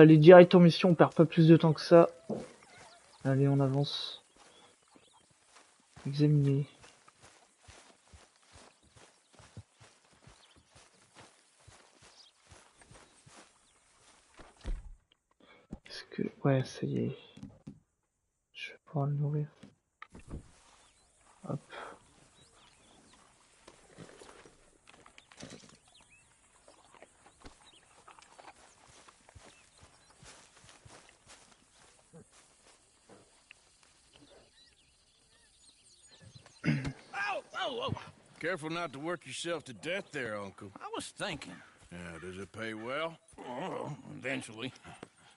Aller direct en mission, on perd pas plus de temps que ça. Allez, on avance. Examiner. Est-ce que... Ouais, ça y est. Je vais pouvoir le nourrir. Hop. Oh. Careful not to work yourself to death there, Uncle. I was thinking. Yeah, does it pay well? Oh, eventually.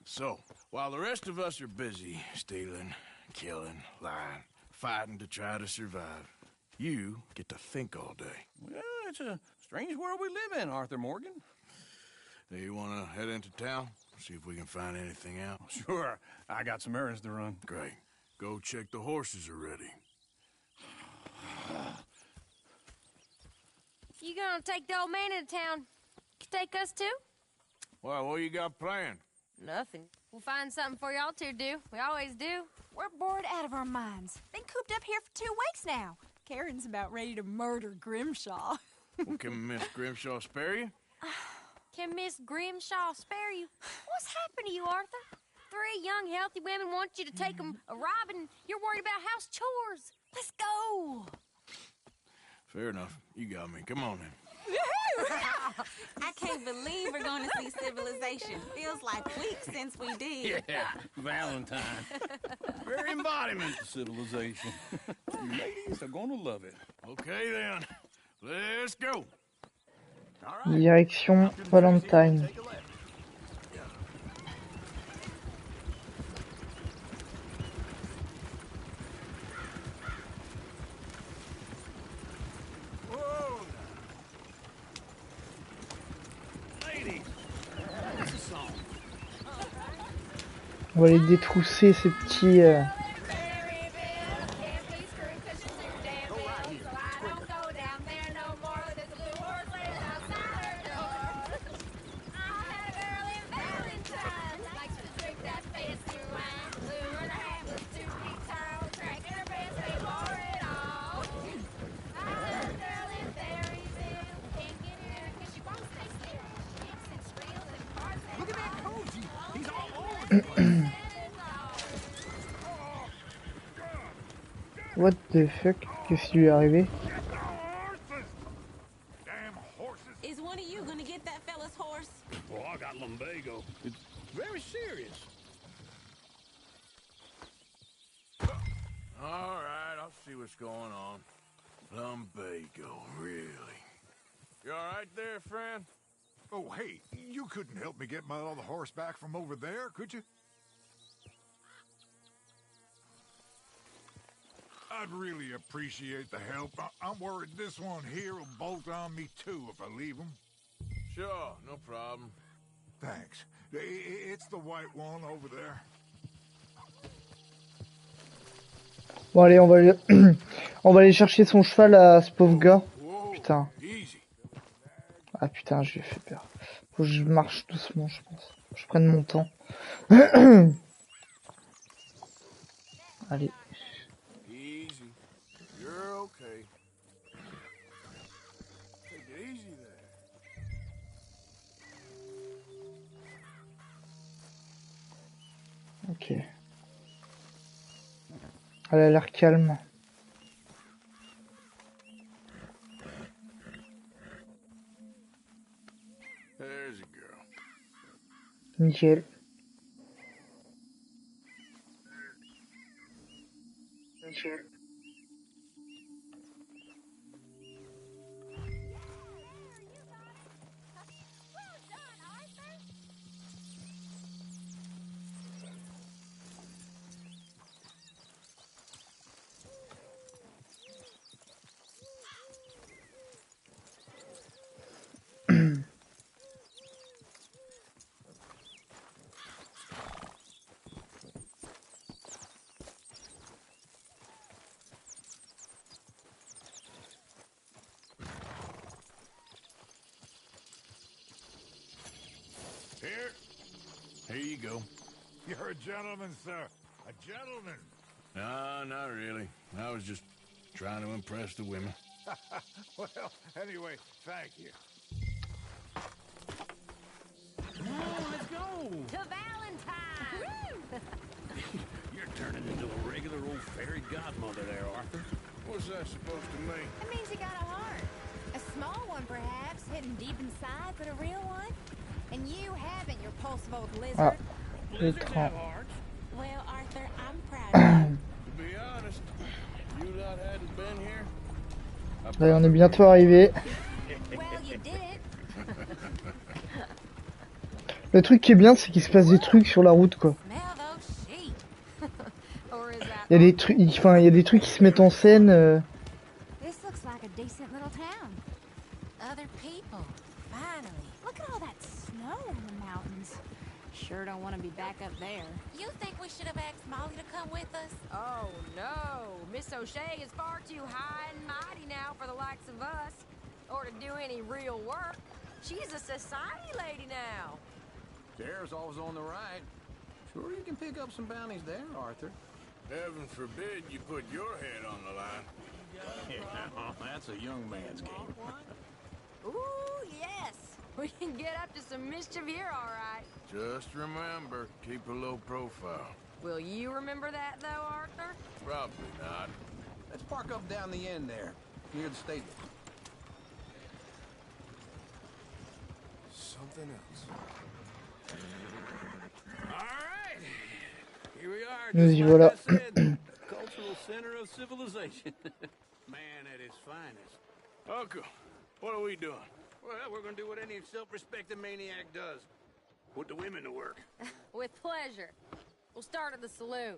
So, while the rest of us are busy stealing, killing, lying, fighting to try to survive, you get to think all day. Well, it's a strange world we live in, Arthur Morgan. Do you want to head into town? See if we can find anything out? Sure. I got some errands to run. Great. Go check the horses are ready. You gonna take the old man into town? You take us too? Well, what you got planned? Nothing. We'll find something for y'all to do. We always do. We're bored out of our minds. Been cooped up here for 2 weeks now. Karen's about ready to murder Grimshaw. Well, can Miss Grimshaw spare you? Can Miss Grimshaw spare you? What's happened to you, Arthur? 3 young, healthy women want you to take them a robbing. You're worried about house chores. Let's go. Fair enough. You got me. Come on then. I can't believe we're going to see civilization. Feels like weeks since we did. Yeah, Valentine. Very embodiment of civilization. You ladies are going to love it. Okay then. Let's go. Direction Valentine. On va les détrousser ces petits... What the fuck? Qu'est-ce qui lui est arrivé? Is one of you gonna get that fella's horse? Oh, I got lumbago. It's very serious. All right, I'll see what's going on. Lumbago, really? You all right there, friend? Oh, hey, you couldn't help me get my other horse back from over there, could you? I'd really appreciate the help. I'm worried this one here will bolt on me too if I leave him. Sure, no problem. Thanks. It's the white one over there. Bon allez, on va aller chercher son cheval à ce pauvre gars. Putain. Ah putain, je lui ai fait peur. Faut que je marche doucement, je pense. Faut que je prenne mon temps. Allez. Easy. You're okay. Take it easy there. Ok. Elle a l'air calme. There's a girl. Nickel. Nickel. Here you go. You're a gentleman, sir. A gentleman. No, not really. I was just trying to impress the women. Well, anyway, thank you. Come on, let's go. To Valentine! You're turning into a regular old fairy godmother there, Arthur. What's that supposed to mean? It means you got a heart. A small one, perhaps, hidden deep inside, but a real one. And you haven't, your pulsive old lizard. Ah, Lizards l'écran. have hearts. Well, Arthur, I'm proud of you. To be honest, if you lot hadn't been here, Allez, on est bientôt arrivé. Well, you did it. Le truc qui est bien, c'est qu'il se passe des trucs sur la route, quoi. Smell those sheep. Or is that... Il y a des trucs, enfin, il y a des trucs qui se mettent en scène. This looks like a decent little town. Other people. Finally. Look at all that snow in the mountains. Sure don't want to be back up there. You think we should have asked Molly to come with us? Oh, no. Miss O'Shea is far too high and mighty now for the likes of us. Or to do any real work. She's a society lady now. Chair's always on the right. Sure you can pick up some bounties there, Arthur. heaven forbid you put your head on the line. Yeah, that's a young man's game. Ooh, yes. We can get up to some mischief here, all right. Just remember, keep a low profile. Will you remember that, though, Arthur? Probably not. Let's park up down the end there, near the stable. Something else. All right, here we are. Nous Just y like voilà. I said, cultural center of civilization. Man at its finest. Uncle, what are we doing? Well, we're gonna do what any self-respecting maniac does. Put the women to work. With pleasure. We'll start at the saloon.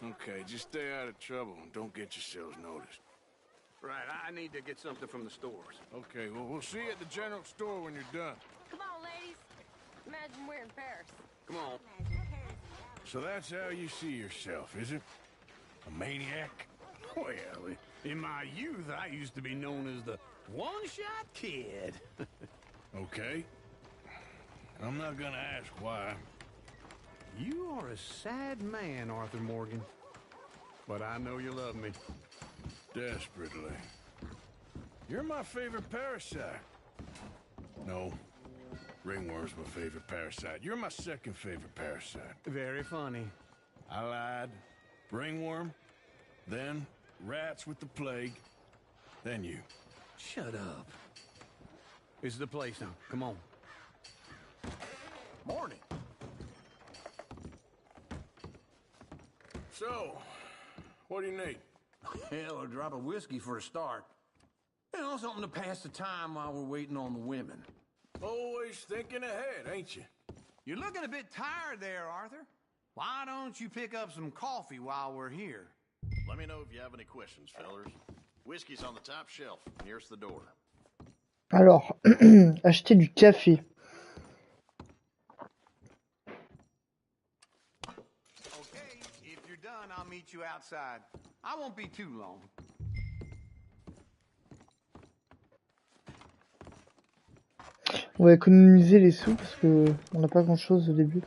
Okay, just stay out of trouble and don't get yourselves noticed. Right, I need to get something from the stores. Okay, well, we'll see you at the general store when you're done. Come on, ladies. Imagine we're in Paris. Come on. So that's how you see yourself, is it? A maniac? Well, in my youth, I used to be known as the one-shot kid. Okay. I'm not gonna ask why. You are a sad man, Arthur Morgan. But I know you love me. Desperately. You're my favorite parasite. No. Ringworm's my favorite parasite. You're my second favorite parasite. Very funny. I lied. Ringworm. Then rats with the plague. Then you. Shut up. This is the place now. Come on. Morning. So, what do you need? Hell, a drop of whiskey for a start. You know, something to pass the time while we're waiting on the women. Always thinking ahead, ain't you? You're looking a bit tired there, Arthur. Why don't you pick up some coffee while we're here? Let me know if you have any questions, fellers. Whiskey's on the top shelf, nearest the door. Alors, acheter du café. Okay, if you're done, I'll meet you outside. I won't be too long. On va économiser les sous parce que on n'a pas grand chose au début.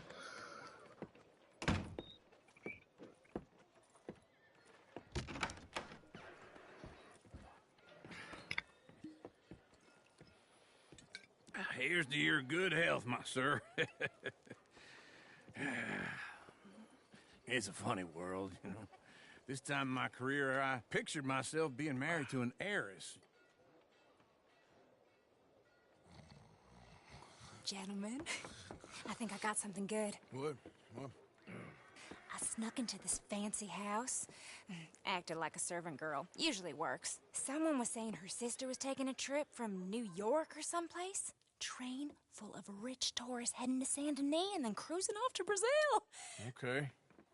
Here's to your good health, my sir. It's a funny world, you know. This time in my career, I pictured myself being married to an heiress. Gentlemen, I think I got something good. What? I snuck into this fancy house. Acted like a servant girl. Usually works. Someone was saying her sister was taking a trip from New York or someplace. Train full of rich tourists heading to Saint Denis and then cruising off to Brazil. Okay.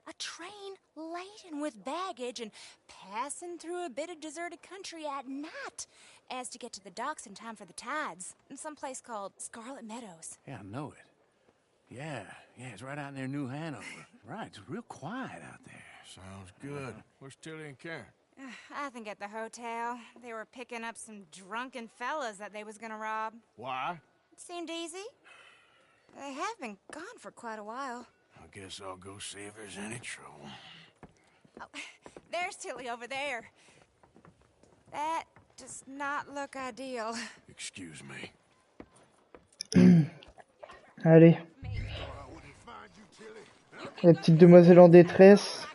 A train laden with baggage and passing through a bit of deserted country at night as to get to the docks in time for the tides in some place called Scarlet Meadows. Yeah, I know it. Yeah, it's right out near New Hanover. Right, it's real quiet out there. Sounds good. Where's Tilly and Karen? I think at the hotel. They were picking up some drunken fellas that they was gonna rob. Why? It seemed easy. They have been gone for quite a while. I guess I'll go see if there's any trouble. Oh, there's Tilly over there. That does not look ideal. Excuse me. Allez. La petite demoiselle en détresse.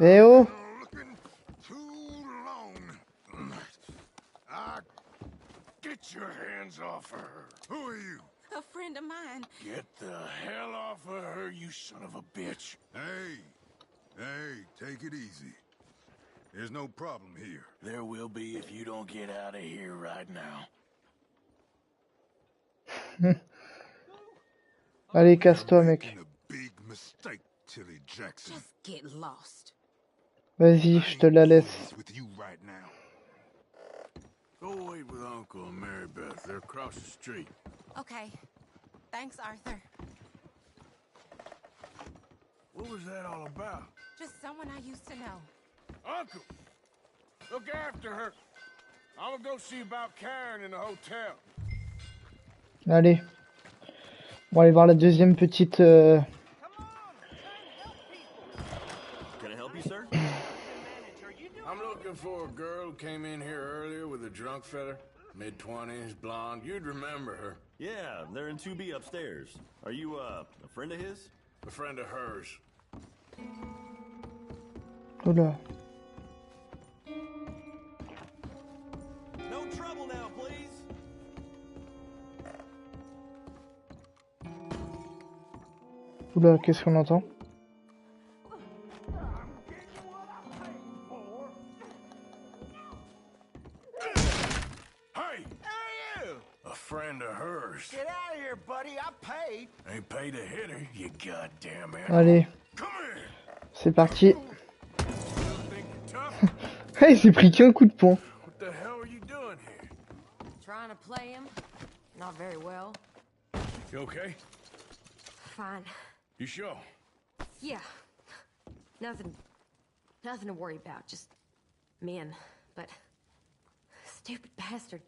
Eh oh! Get your hands off her. Who are you? A friend of mine. Get the hell off of her, you son of a bitch. Hey, take it easy. There's no problem here. There will be if you don't get out of here right now. Allez, casse-toi, mec. Making a big mistake, Tilly Jackson. Just get lost. Vas-y, je te la laisse. With you right now. Go wait with Uncle and Mary Beth. They're across the street. Okay. Thanks, Arthur. What was that all about? Just someone I used to know. Uncle! Look after her. I'm gonna go see about Karen in the hotel. Allez. On va aller voir la deuxième petite... Can I help you, sir? I'm looking for a girl who came in here earlier with a drunk fella. Mid-20s, blonde. You'd remember her. Yeah, they're in 2B upstairs. Are you, a friend of his? A friend of hers. Oula. No trouble now, please. Oula, qu'est-ce qu'on entend? Friend of hers. Get out of here, buddy. I paid. Ain't paid to hit her, you goddamn it. Allez. Come here. C'est parti. Think you're tough? Ah, il s'est pris qu'un coup de poing. What the hell are you doing here? Trying to play him? Not very well. You okay? Fine. You sure? Yeah. Nothing to worry about. Just men. But stupid bastard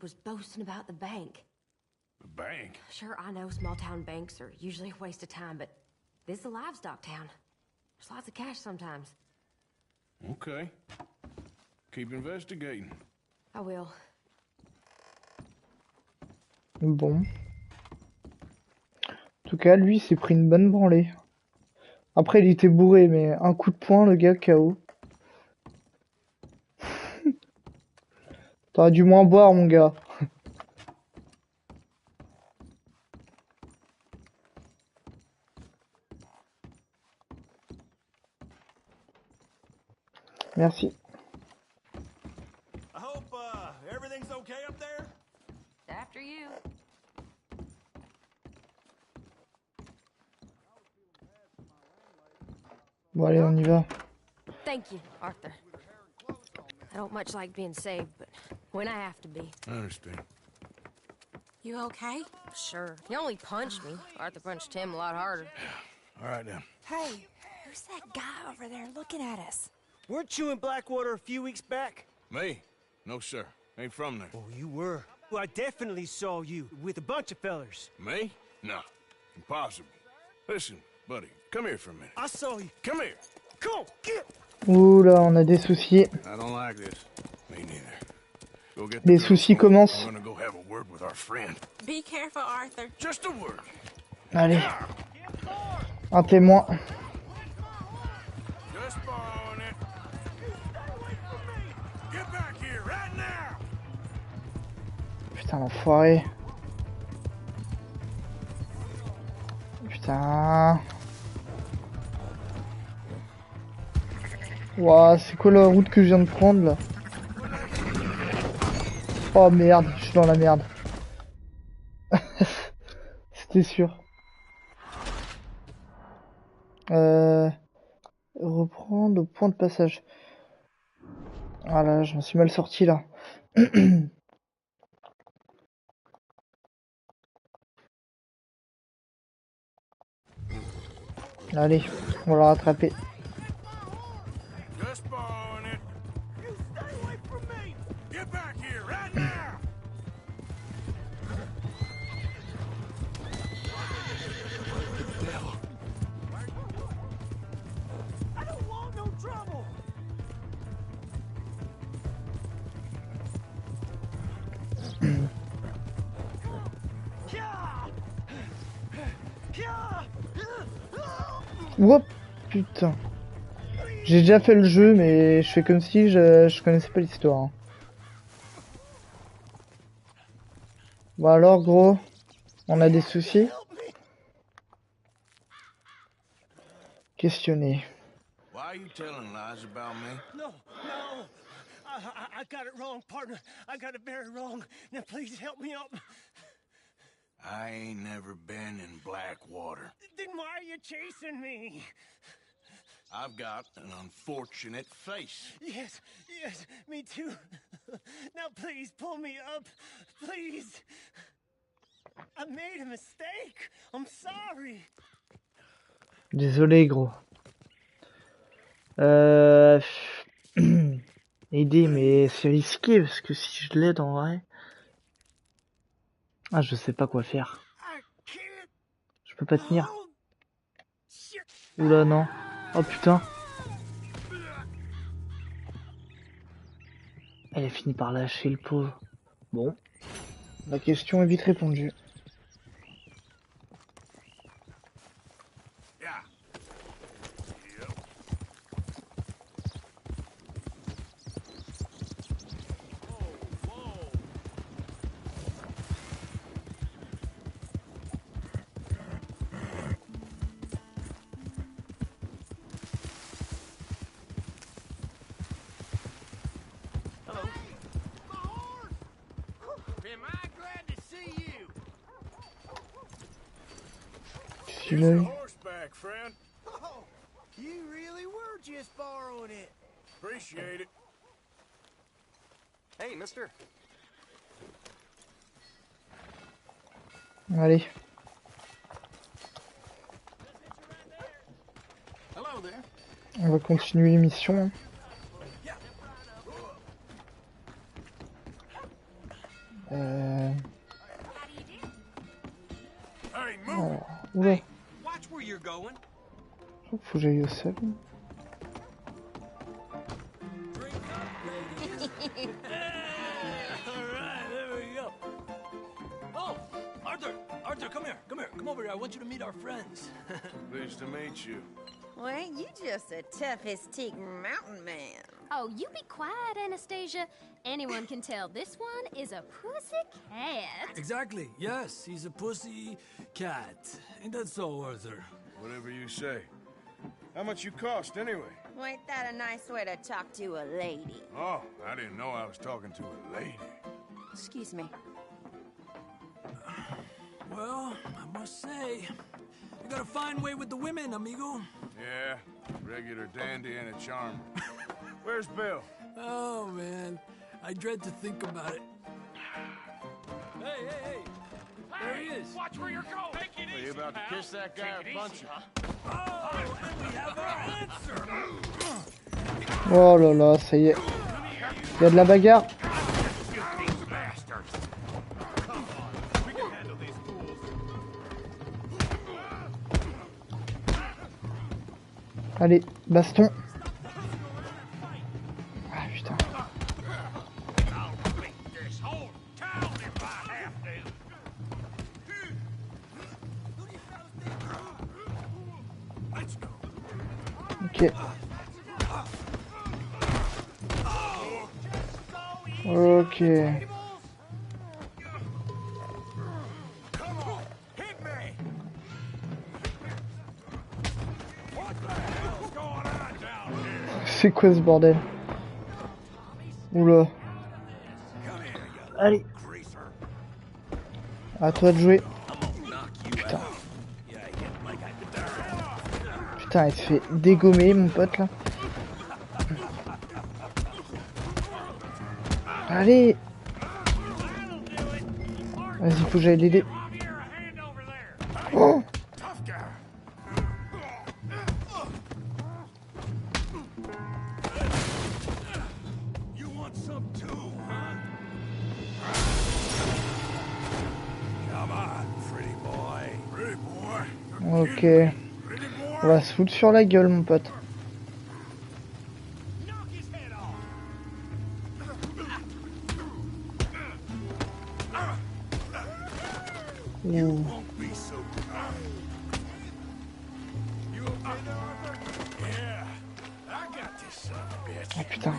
was boasting about the bank. The bank? Sure, I know small town banks are usually a waste of time, but this is a livestock town. There's lots of cash sometimes. Okay. Keep investigating. I will. Bon. En tout cas, lui, il s'est pris une bonne branlée. Après, il était bourré, mais un coup de poing, le gars, KO. T'aurais dû moins boire, mon gars. Merci. I hope, everything's okay up there? After you. Bon, allez, on y va. Thank you, Arthur. I don't much like being saved, but when I have to be. I understand. You okay? Sure. He only punched me. Arthur punched him a lot harder. All right, then. Hey, who's that guy over there looking at us? Weren't you in Blackwater a few weeks back? Me? No, sir. Ain't from there. Oh, you were. Well, I definitely saw you with a bunch of fellers. Me? No. Impossible. Listen, buddy, come here for a minute. I saw you. Come here. Come on, get. Oula, on a des soucis. I don't like this. Me neither. Go get Les the soucis girl. commencent. I'm gonna go have a word with our friend. Be careful, Arthur. Just a word. Allez. Un témoin. Just on it. Get back here right now. Putain, l'enfoiré. Putain. Ouah, c'est quoi la route que je viens de prendre là? Oh merde, je suis dans la merde. C'était sûr. Reprendre au point de passage. Ah là, je m'en suis mal sorti là. Allez, on va le rattraper. Just on it. You stay away from me. Get back here right now. Ouah, putain. J'ai déjà fait le jeu, mais je fais comme si je connaissais pas l'histoire. Hein. Bon alors, gros, on a des soucis. Questionner. Why are you telling lies about me? No, no. I got it wrong, partner. I got it very wrong. Now please help me up. I ain't never been in Blackwater. Then why are you chasing me? I've got an unfortunate face. Yes, yes, me too. Now please pull me up, please. I made a mistake. I'm sorry. Désolé, gros. Aider, mais c'est risqué parce que si je l'aide en vrai. Ah, je sais pas quoi faire. Je peux pas tenir. Oula, non. Oh putain. Elle a fini par lâcher le pauvre. Bon. La question est vite répondue. Horseback, friend. Oh, you really were just borrowing it. Appreciate it. Hey, mister. Allez. Hello there. On va continuer l'émission. Alors, oula. Watch where you're going. Faut que j'aille au sel. Alright, there we go. Oh, Arthur, come here. Come over here. I want you to meet our friends. Pleased to meet you. Well, ain't you just the toughest teak mountain man? Oh, you be quiet, Anastasia. Anyone can tell this one is a pussy cat. Exactly. Yes, he's a pussy cat. Ain't that so, Arthur? Whatever you say. How much you cost, anyway? Well, ain't that a nice way to talk to a lady? Oh, I didn't know I was talking to a lady. Excuse me. Well, I must say, you got a fine way with the women, amigo. Yeah, regular dandy and a charmer. Where's Bill? Oh, man. I dread to think about it. Hey! There he is. Watch where you're going. Take it Are easy, you about to pal. kiss that guy or punch him? Oh, and we have our answer. Oh là là, ça y est. Il y a de la bagarre. Allez, baston. Ah putain. Ok. Ok. C'est quoi ce bordel? Oula. Allez. À toi de jouer. Putain. Putain, il se fait dégommer, mon pote, là. Allez. Vas-y, faut que j'aille l'aider. Oh. Ok. On va se foutre sur la gueule, mon pote. Ouh. Ah putain.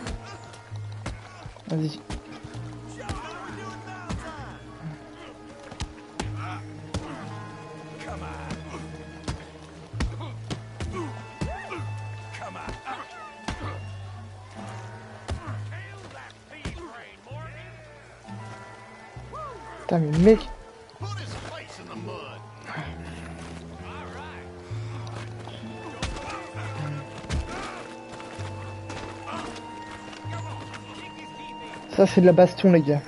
Vas-y. Putain mais mec. Ça c'est de la baston les gars.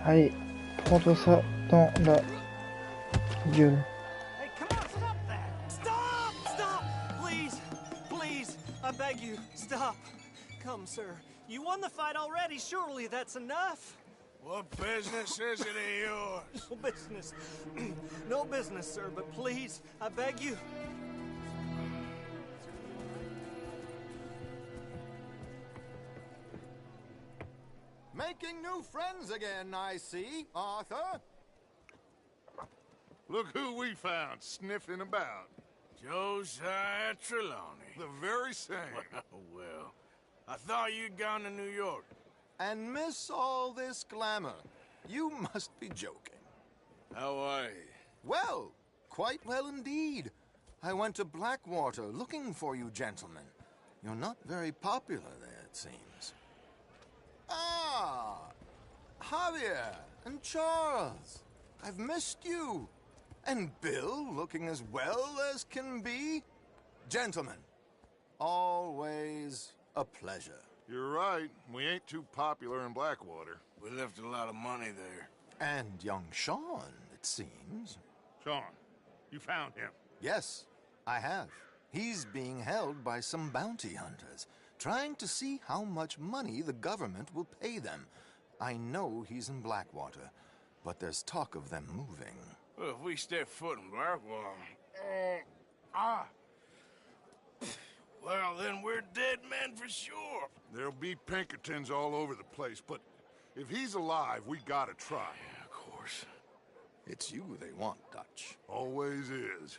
Allez, prends-toi ça dans la gueule. Hey, come on, stop that! Stop! Stop! Please! Please! I beg you, stop! Come, sir. You won the fight already. Surely that's enough. What business is it of yours? No business. No business, sir, but please, I beg you. Making new friends again, I see, Arthur. Look who we found sniffing about. Josiah Trelawney. The very same. Well, I thought you'd gone to New York. And miss all this glamour. You must be joking. How are you? Well, quite well indeed. I went to Blackwater looking for you gentlemen. You're not very popular there, it seems. Ah, Javier and Charles. I've missed you. And Bill looking as well as can be. Gentlemen, always a pleasure. You're right. We ain't too popular in Blackwater. We left a lot of money there. And young Sean, it seems. Sean, you found him. Yes, I have. He's being held by some bounty hunters, trying to see how much money the government will pay them. I know he's in Blackwater, but there's talk of them moving. Well, if we step foot in Blackwater... Well, then we're dead men for sure. There'll be Pinkertons all over the place, but if he's alive, we gotta try. Yeah, of course. It's you they want, Dutch. Always is.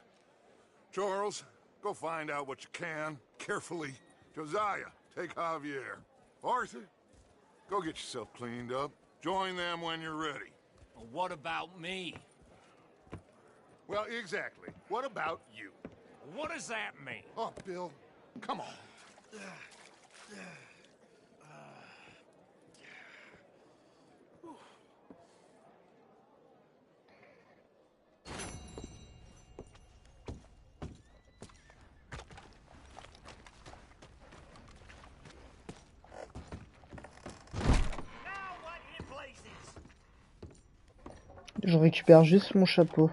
Charles, go find out what you can, carefully. Josiah, take Javier. Arthur, go get yourself cleaned up. Join them when you're ready. Well, what about me? Well, exactly. What about you? What does that mean? Oh, Bill, come on. Je récupère juste mon chapeau.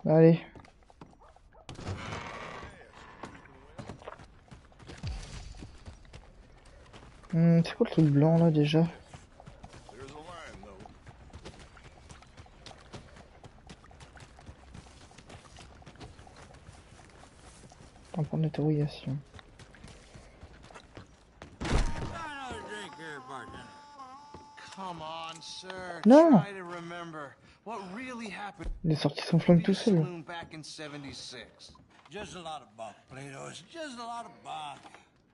Allez. C'est quoi le truc blanc là déjà? Un point d'interrogation. Come on, sir. Non. Try to remember what really happened. Il est sorti son flingue tout seul. Back in 76. Just a lot of bunk, Plato. It's just a lot of bunk.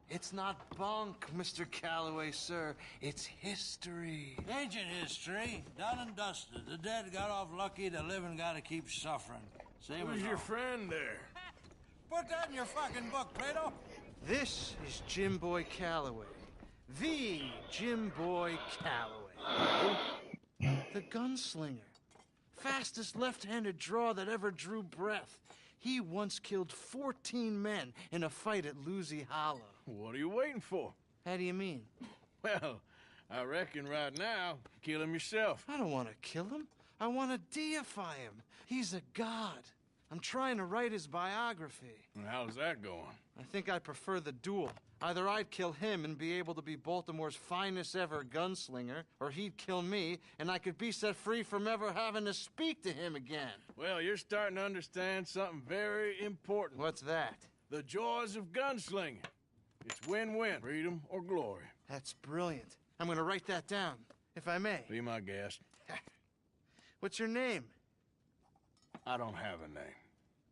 It's not bunk, Mr. Calloway, sir. It's history. Ancient history, done and dusted. The dead got off lucky, the living gotta keep suffering. Same Who's as your all. friend there? Put that in your fucking book, Plato. This is Jim Boy Calloway. The Jim Boy Calloway. The gunslinger. Fastest left-handed draw that ever drew breath. He once killed 14 men in a fight at Lucy Hollow. What are you waiting for? How do you mean? Well, I reckon right now, kill him yourself. I don't want to kill him. I want to deify him. He's a god. I'm trying to write his biography. And how's that going? I think I prefer the duel. Either I'd kill him and be able to be Baltimore's finest ever gunslinger, or he'd kill me, and I could be set free from ever having to speak to him again. Well, you're starting to understand something very important. What's that? The joys of gunslinging. It's win-win, freedom or glory. That's brilliant. I'm gonna write that down, if I may. Be my guest. What's your name? I don't have a name.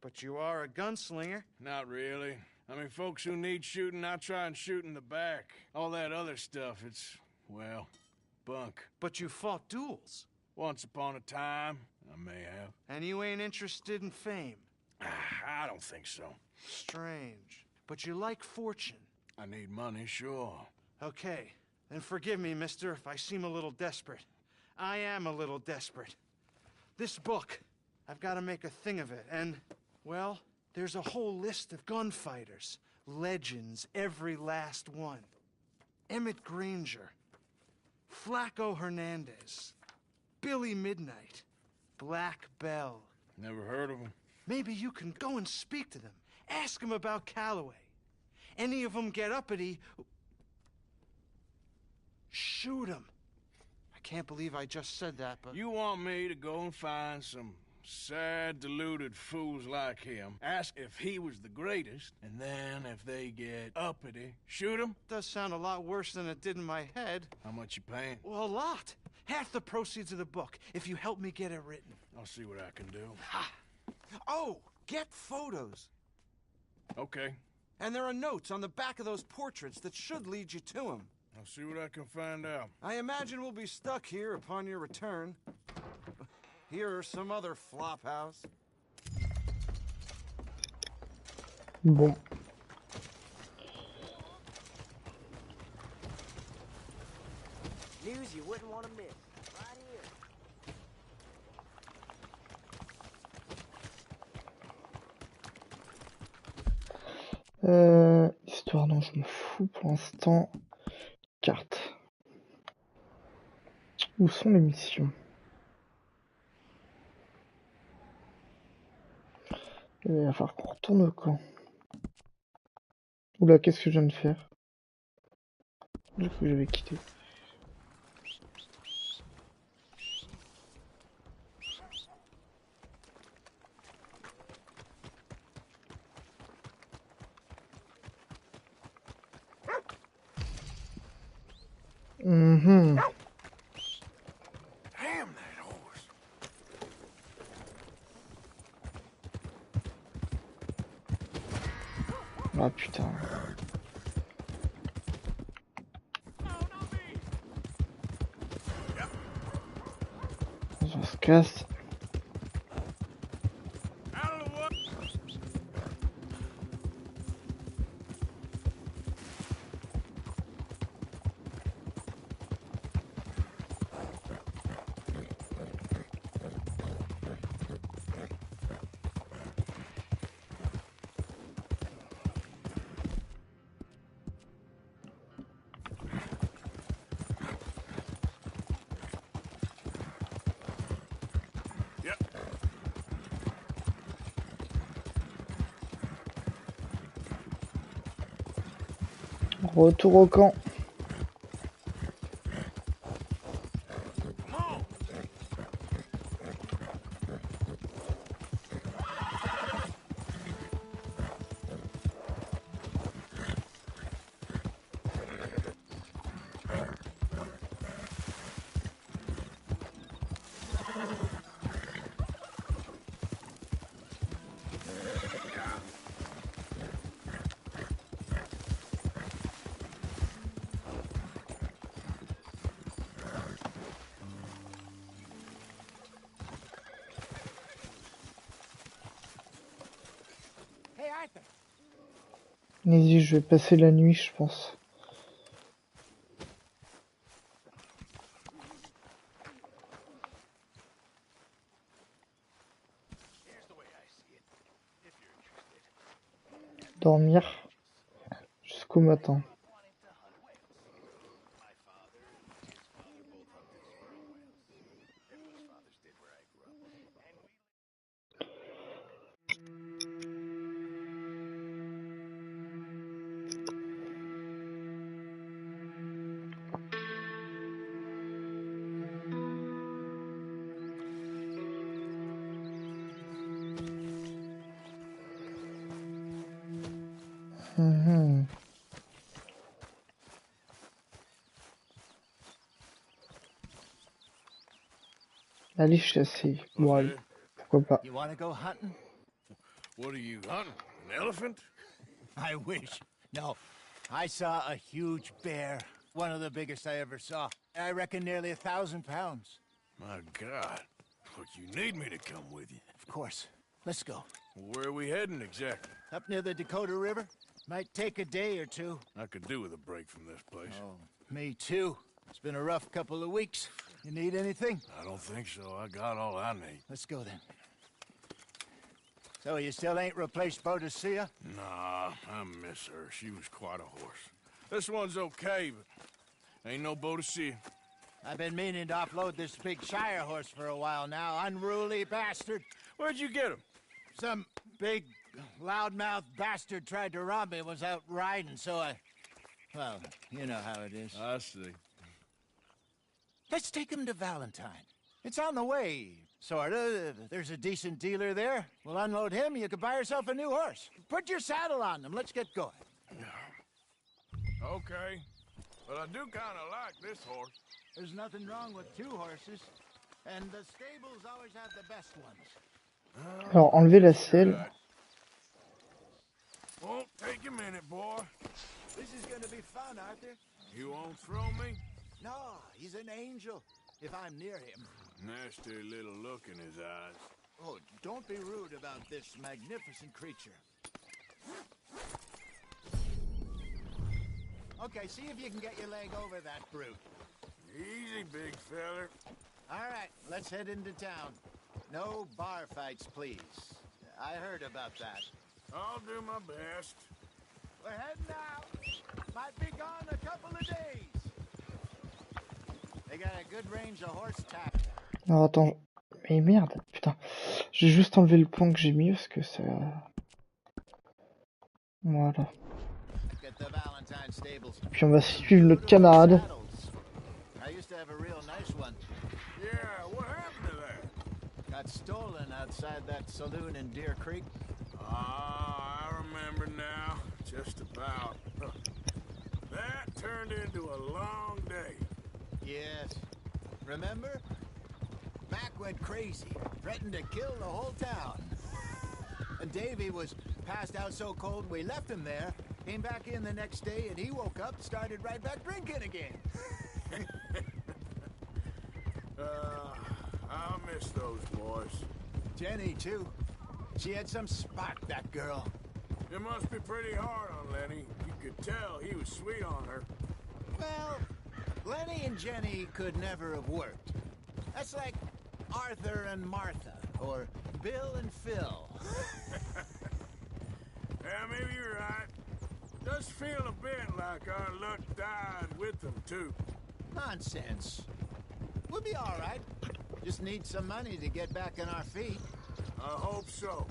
But you are a gunslinger. Not really. I mean, folks who need shooting, I try and shoot in the back. All that other stuff, it's, well, bunk. But you fought duels. Once upon a time, I may have. And you ain't interested in fame. I don't think so. Strange. But you like fortune. I need money, sure. Okay. Then forgive me, mister, if I seem a little desperate. I am a little desperate. This book, I've got to make a thing of it, and, well, there's a whole list of gunfighters. Legends, every last one. Emmett Granger. Flaco Hernandez. Billy Midnight. Black Bell. Never heard of them. Maybe you can go and speak to them. Ask them about Calloway. Any of them get uppity, shoot them. I can't believe I just said that, but... You want me to go and find some sad, deluded fools like him, ask if he was the greatest, and then if they get uppity, shoot him? Does sound a lot worse than it did in my head. How much you paying? Well, a lot. Half the proceeds of the book, if you help me get it written. I'll see what I can do. Ha! Oh, get photos. Okay. And there are notes on the back of those portraits that should lead you to him. I'll see what I can find out. I imagine we'll be stuck here upon your return. Here or some other flop house. Bon. News you wouldn't want to miss. Right here. Histoire, non, je m'en fous pour l'instant. Carte. Où sont les missions? Il va falloir qu'on retourne au camp. Oula, qu'est-ce que je viens de faire? Du coup, j'avais quitté. Damn that horse. Ah putain. On se casse. Retour au camp. Vas-y, je vais passer la nuit, je pense. Dormir jusqu'au matin. Allez, je t'essaye. Bon, allez. Pourquoi pas. You want to go hunting? What are you hunting? An elephant? I wish. No. I saw a huge bear. One of the biggest I ever saw. I reckon nearly 1,000 pounds. My God. Look, you need me to come with you. Of course. Let's go. Where are we heading exactly? Up near the Dakota River. Might take a day or two. I could do with a break from this place. Oh, me too. It's been a rough couple of weeks. You need anything? I don't think so. I got all I need. Let's go then. So you still ain't replaced Boadicea? Nah, I miss her. She was quite a horse. This one's okay, but ain't no Boadicea. I've been meaning to offload this big Shire horse for a while now. Unruly bastard. Where'd you get him? Some big, loudmouth bastard tried to rob me and was out riding, so I... Well, you know how it is. I see. Let's take him to Valentine. It's on the way, sorta. There's a decent dealer there. We'll unload him, you could buy yourself a new horse. Put your saddle on them, let's get going. Okay. But I do kind of like this horse. There's nothing wrong with two horses. And the stables always have the best ones. Alors, enlever la selle. Won't take a minute, boy. This is gonna be fun, Arthur. You won't throw me? No, he's an angel. If I'm near him. Nasty little look in his eyes. Oh, don't be rude about this magnificent creature. Okay, see if you can get your leg over that brute. Easy, big feller. All right, let's head into town. No bar fights, please. I heard about that. I'll do my best. We're heading out. Might be gone a couple of days. They got a good range of horse tack. Non, attends. Mais merde, putain. J'ai juste enlevé le point que j'ai mis parce que ça... Voilà. Get the Valentine stables. Puis on va suivre notre camarade. I used to have a real nice one. Yeah, what happened to that? Got stolen outside that saloon in Deer Creek. Ah, I remember now. Just about. That turned into a long day. Yes. Remember? Mac went crazy, threatened to kill the whole town. And Davy was passed out so cold we left him there, came back in the next day, and he woke up, started right back drinking again. I'll miss those boys. Jenny, too. She had some spark, that girl. It must be pretty hard on Lenny. You could tell he was sweet on her. Well, Lenny and Jenny could never have worked. That's like Arthur and Martha, or Bill and Phil. Yeah, maybe you're right. Does feel a bit like our luck died with them, too. Nonsense. We'll be all right. Just need some money to get back on our feet. I hope so.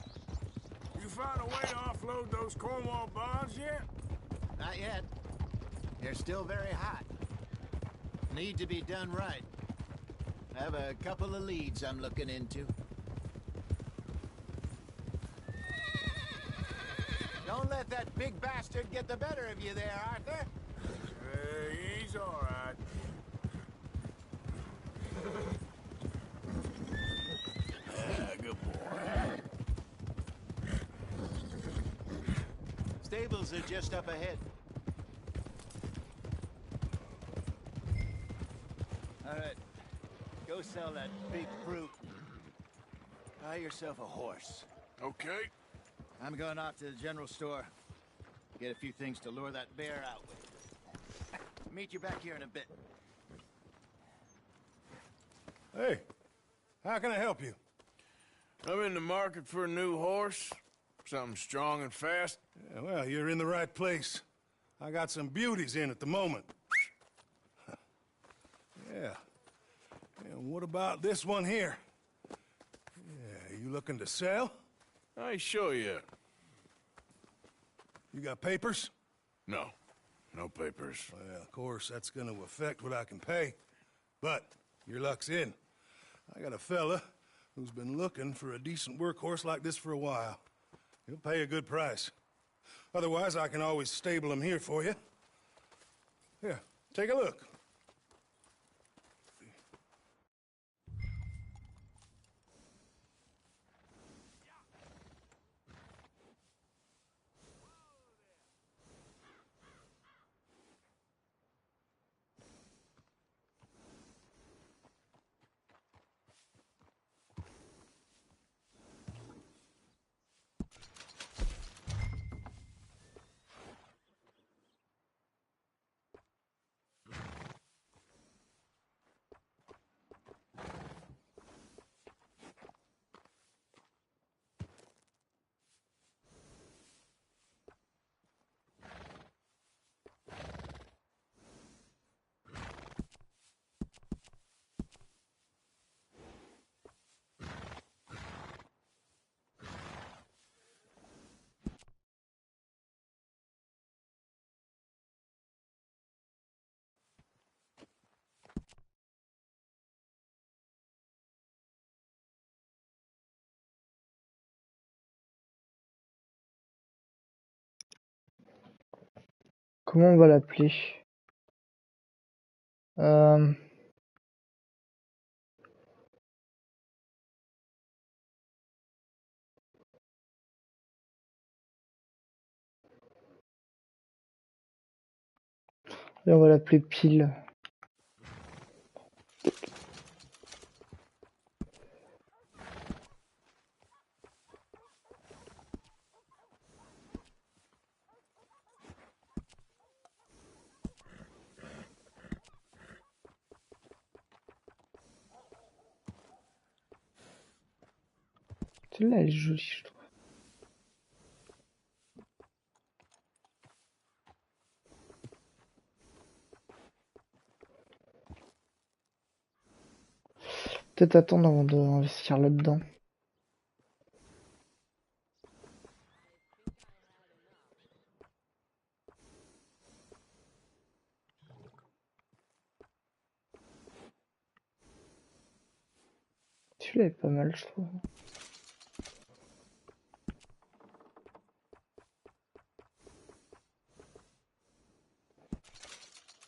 You find a way to offload those Cornwall bonds yet? Not yet. They're still very hot. Need to be done right. I have a couple of leads I'm looking into. Don't let that big bastard get the better of you there, Arthur. He's all right. Good boy. Stables are just up ahead. All right. Go sell that big brute. Buy yourself a horse. Okay. I'm going off to the general store. Get a few things to lure that bear out with. Meet you back here in a bit. Hey, how can I help you? I'm in the market for a new horse. Something strong and fast. Yeah, well, you're in the right place. I got some beauties in at the moment. Yeah. And what about this one here? Yeah, you looking to sell? I ain't sure yet. You got papers? No. No papers. Well, of course, that's gonna affect what I can pay. But your luck's in. I got a fella who's been looking for a decent workhorse like this for a while. He'll pay a good price. Otherwise, I can always stable him here for you. Here, take a look. Comment on va l'appeler? Et on va l'appeler Pile. Celle-là, elle est jolie, je trouve. Peut-être attendre avant d'investir là-dedans. Celui-là est pas mal, je trouve.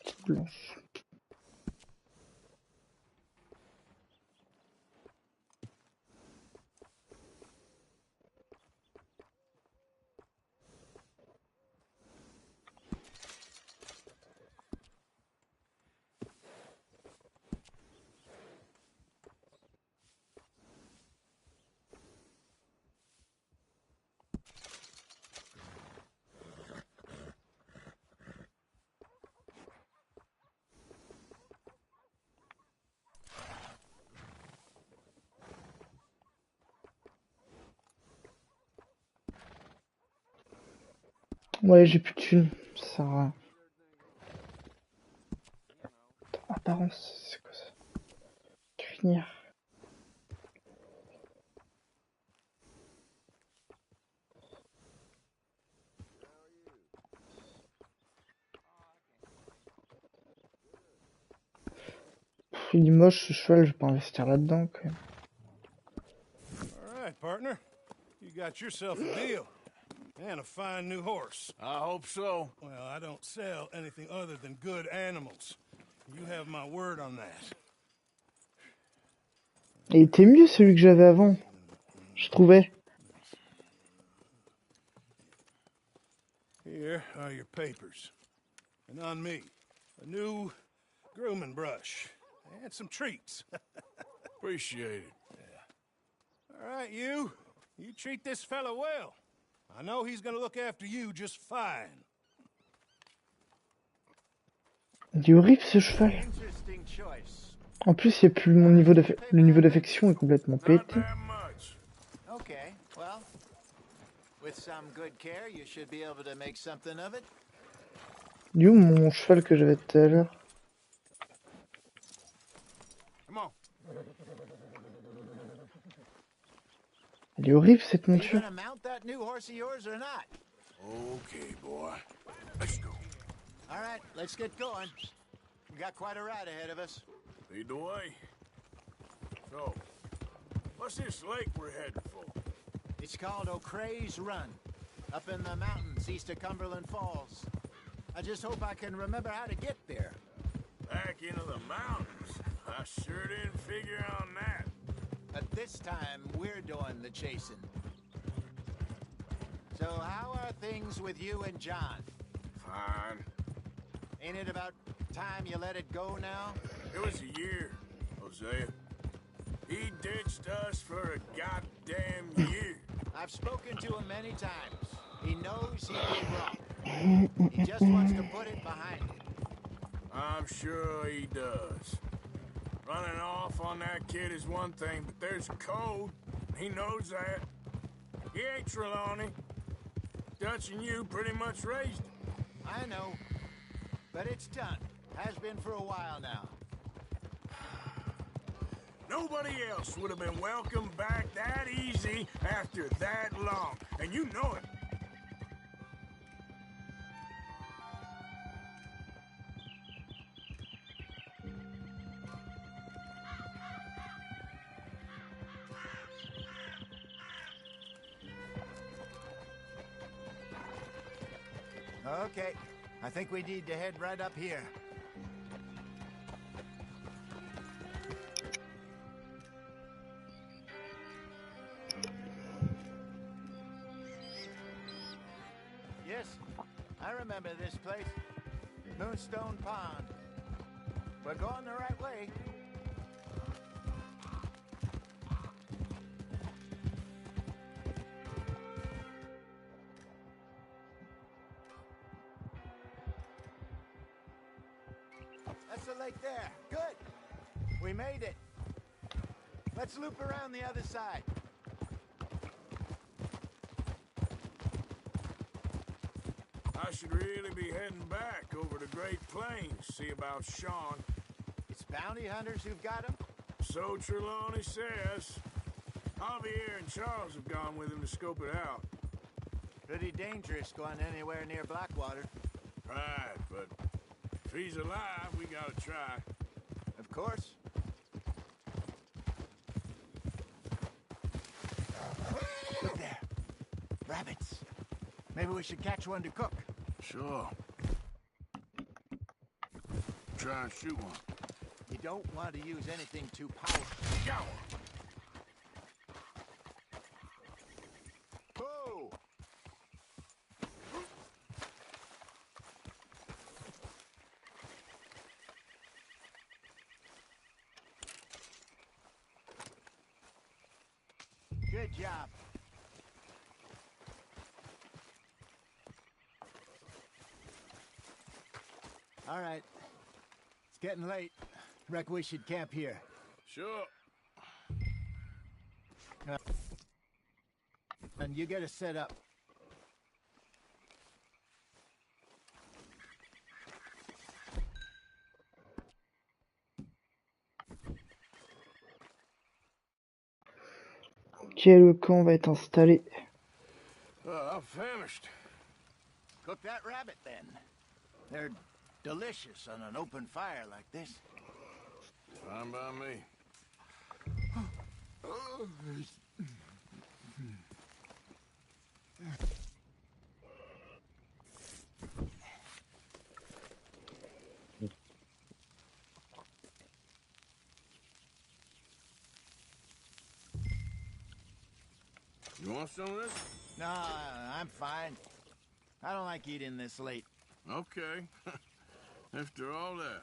Petite blanche. Ouais, j'ai plus de thunes. Ça sert à rien. Attends, apparence, c'est quoi ça? Crinière. Il est moche ce cheval, je vais pas investir là-dedans quand même. All right, partner. You got yourself a deal. And a fine new horse. I hope so. Well, I don't sell anything other than good animals. You have my word on that. Il était mieux celui que j'avais avant, je trouvais. Here are your papers. And on me, a new grooming brush. And some treats. Appreciate it. Yeah. All right, you. You treat this fella well. I know he's gonna look after you just fine. Il est horrible ce cheval. Interesting choice. En plus, il y a plus le niveau d'affection est complètement pété. Okay, well, with some good care, you should be able to make something of it. Du coup, mon cheval que j'avais tout à l'heure. Come on. Elle est horrible cette Are you monture. gonna mount that new horse of yours or not? Okay, boy. Let's go. All right, let's get going. We got quite a ride ahead of us. Lead the way. So, what's this lake we're heading for? It's called O'Creagh's Run, up in the mountains east of Cumberland Falls. I just hope I can remember how to get there. Back into the mountains? I sure didn't figure on that. But this time, we're doing the chasing. So how are things with you and John? Fine. Ain't it about time you let it go now? It was a year, Hosea. He ditched us for a goddamn year. I've spoken to him many times. He knows he did wrong. He just wants to put it behind him. I'm sure he does. Running off on that kid is one thing, but there's a code. He knows that. He ain't Trelawney. Dutch and you pretty much raised him. I know. But it's done. Has been for a while now. Nobody else would have been welcomed back that easy after that long. And you know it. Okay. I think we need to head right up here. Yes, I remember this place. Moonstone Pond. We're going the right way. That's the lake there. Good. We made it. Let's loop around the other side. I should really be heading back over the Great Plains, see about Sean. It's bounty hunters who've got him? So Trelawney says. Javier and Charles have gone with him to scope it out. Pretty dangerous going anywhere near Blackwater. Right, but if he's alive, we gotta try. Of course. Look there. Rabbits. Maybe we should catch one to cook. Sure. Try and shoot one. You don't want to use anything too powerful. Go! Oh! Good job. All right. It's getting late. Reckon we should camp here. Sure. And you get us set up. Ok, le camp va être installé. I'm famished. Cook that rabbit then. They're delicious on an open fire like this. Fine by me. You want some of this? No, I'm fine. I don't like eating this late. Okay. After all that.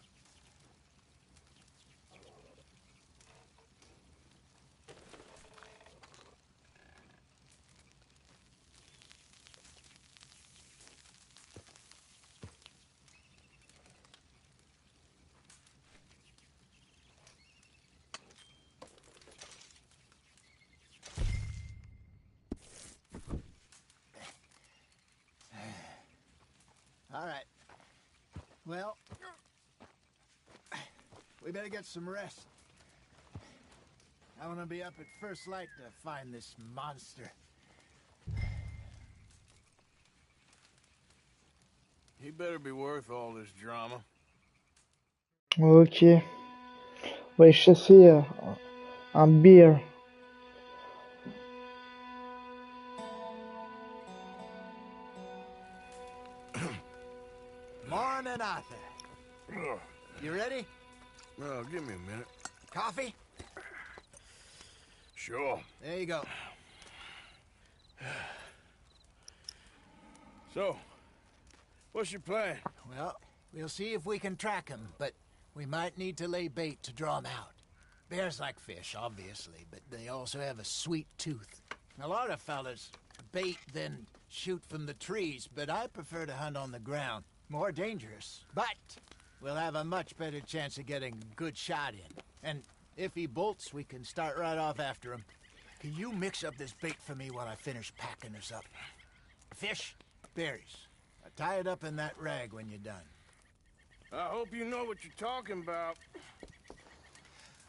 All right. Well, we better get some rest. I want to be up at first light to find this monster. He better be worth all this drama. Ok. On va aller chasser un bear. Morning, Arthur. You ready? Well, give me a minute. Coffee? Sure. There you go. So, what's your plan? Well, we'll see if we can track him, but we might need to lay bait to draw him out. Bears like fish, obviously, but they also have a sweet tooth. A lot of fellas bait, then shoot from the trees, but I prefer to hunt on the ground. More dangerous, but we'll have a much better chance of getting a good shot in. And if he bolts, we can start right off after him. Can you mix up this bait for me while I finish packing this up? Fish, berries. Tie it up in that rag when you're done. I hope you know what you're talking about.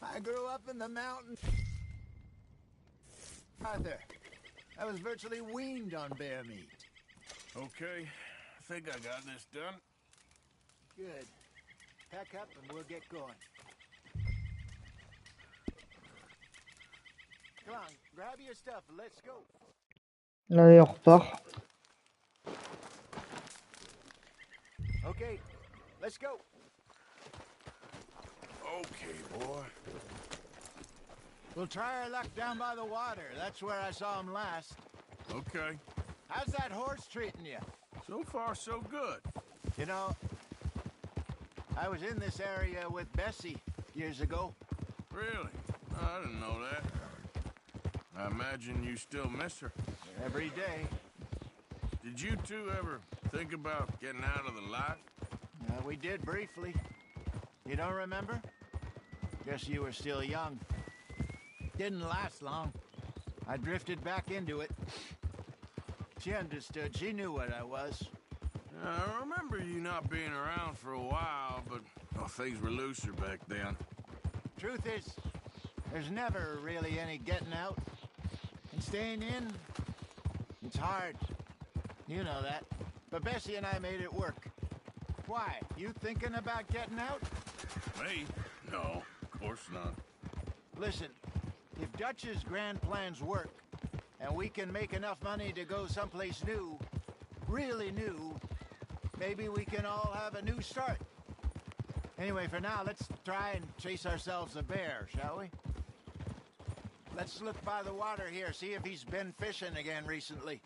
I grew up in the mountains. Arthur, I was virtually weaned on bear meat. Okay, I think I got this done. Good. Pack up and we'll get going. Come on, grab your stuff and let's go. Allez, on repart. gate. Let's go. Okay, boy. We'll try our luck down by the water. That's where I saw him last. Okay. How's that horse treating you? So far, so good. You know, I was in this area with Bessie years ago. Really? I didn't know that. I imagine you still miss her. Every day. Did you two ever think about getting out of the life? We did briefly. You don't remember? Guess you were still young. Didn't last long. I drifted back into it. She understood. She knew what I was. I remember you not being around for a while, but things were looser back then. Truth is, there's never really any getting out. And staying in, it's hard. You know that. But Bessie and I made it work. Why? You thinking about getting out? Me? No, of course not. Listen, if Dutch's grand plans work, and we can make enough money to go someplace new, really new, maybe we can all have a new start. Anyway, for now, let's try and chase ourselves a bear, shall we? Let's look by the water here, see if he's been fishing again recently.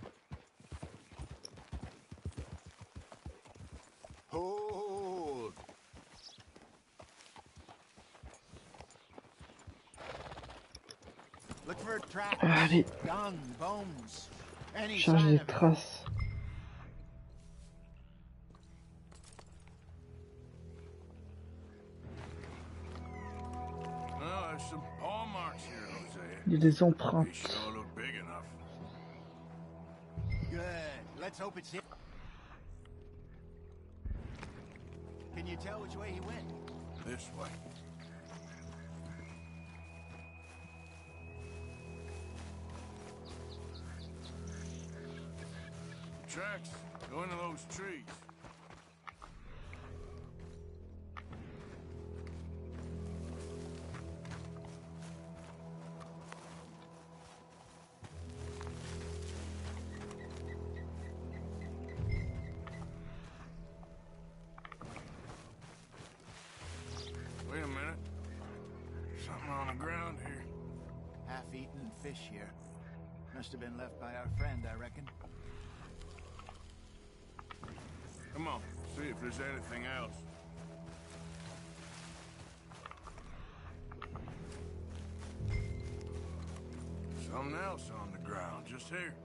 Hold. Look for tracks, Allez. dung, bones, any Charge sign les of it. traces. Oh, there's some paw marks here, Jose. Il y a des They empreintes. sure look big enough. Good. Let's hope it's him. Can you tell which way he went? This way. Tracks go into those trees. Wait a minute. Something on the ground here. Half-eaten fish here. Must have been left by our friend, I reckon. Come on, see if there's anything else. Something else on the ground, just here.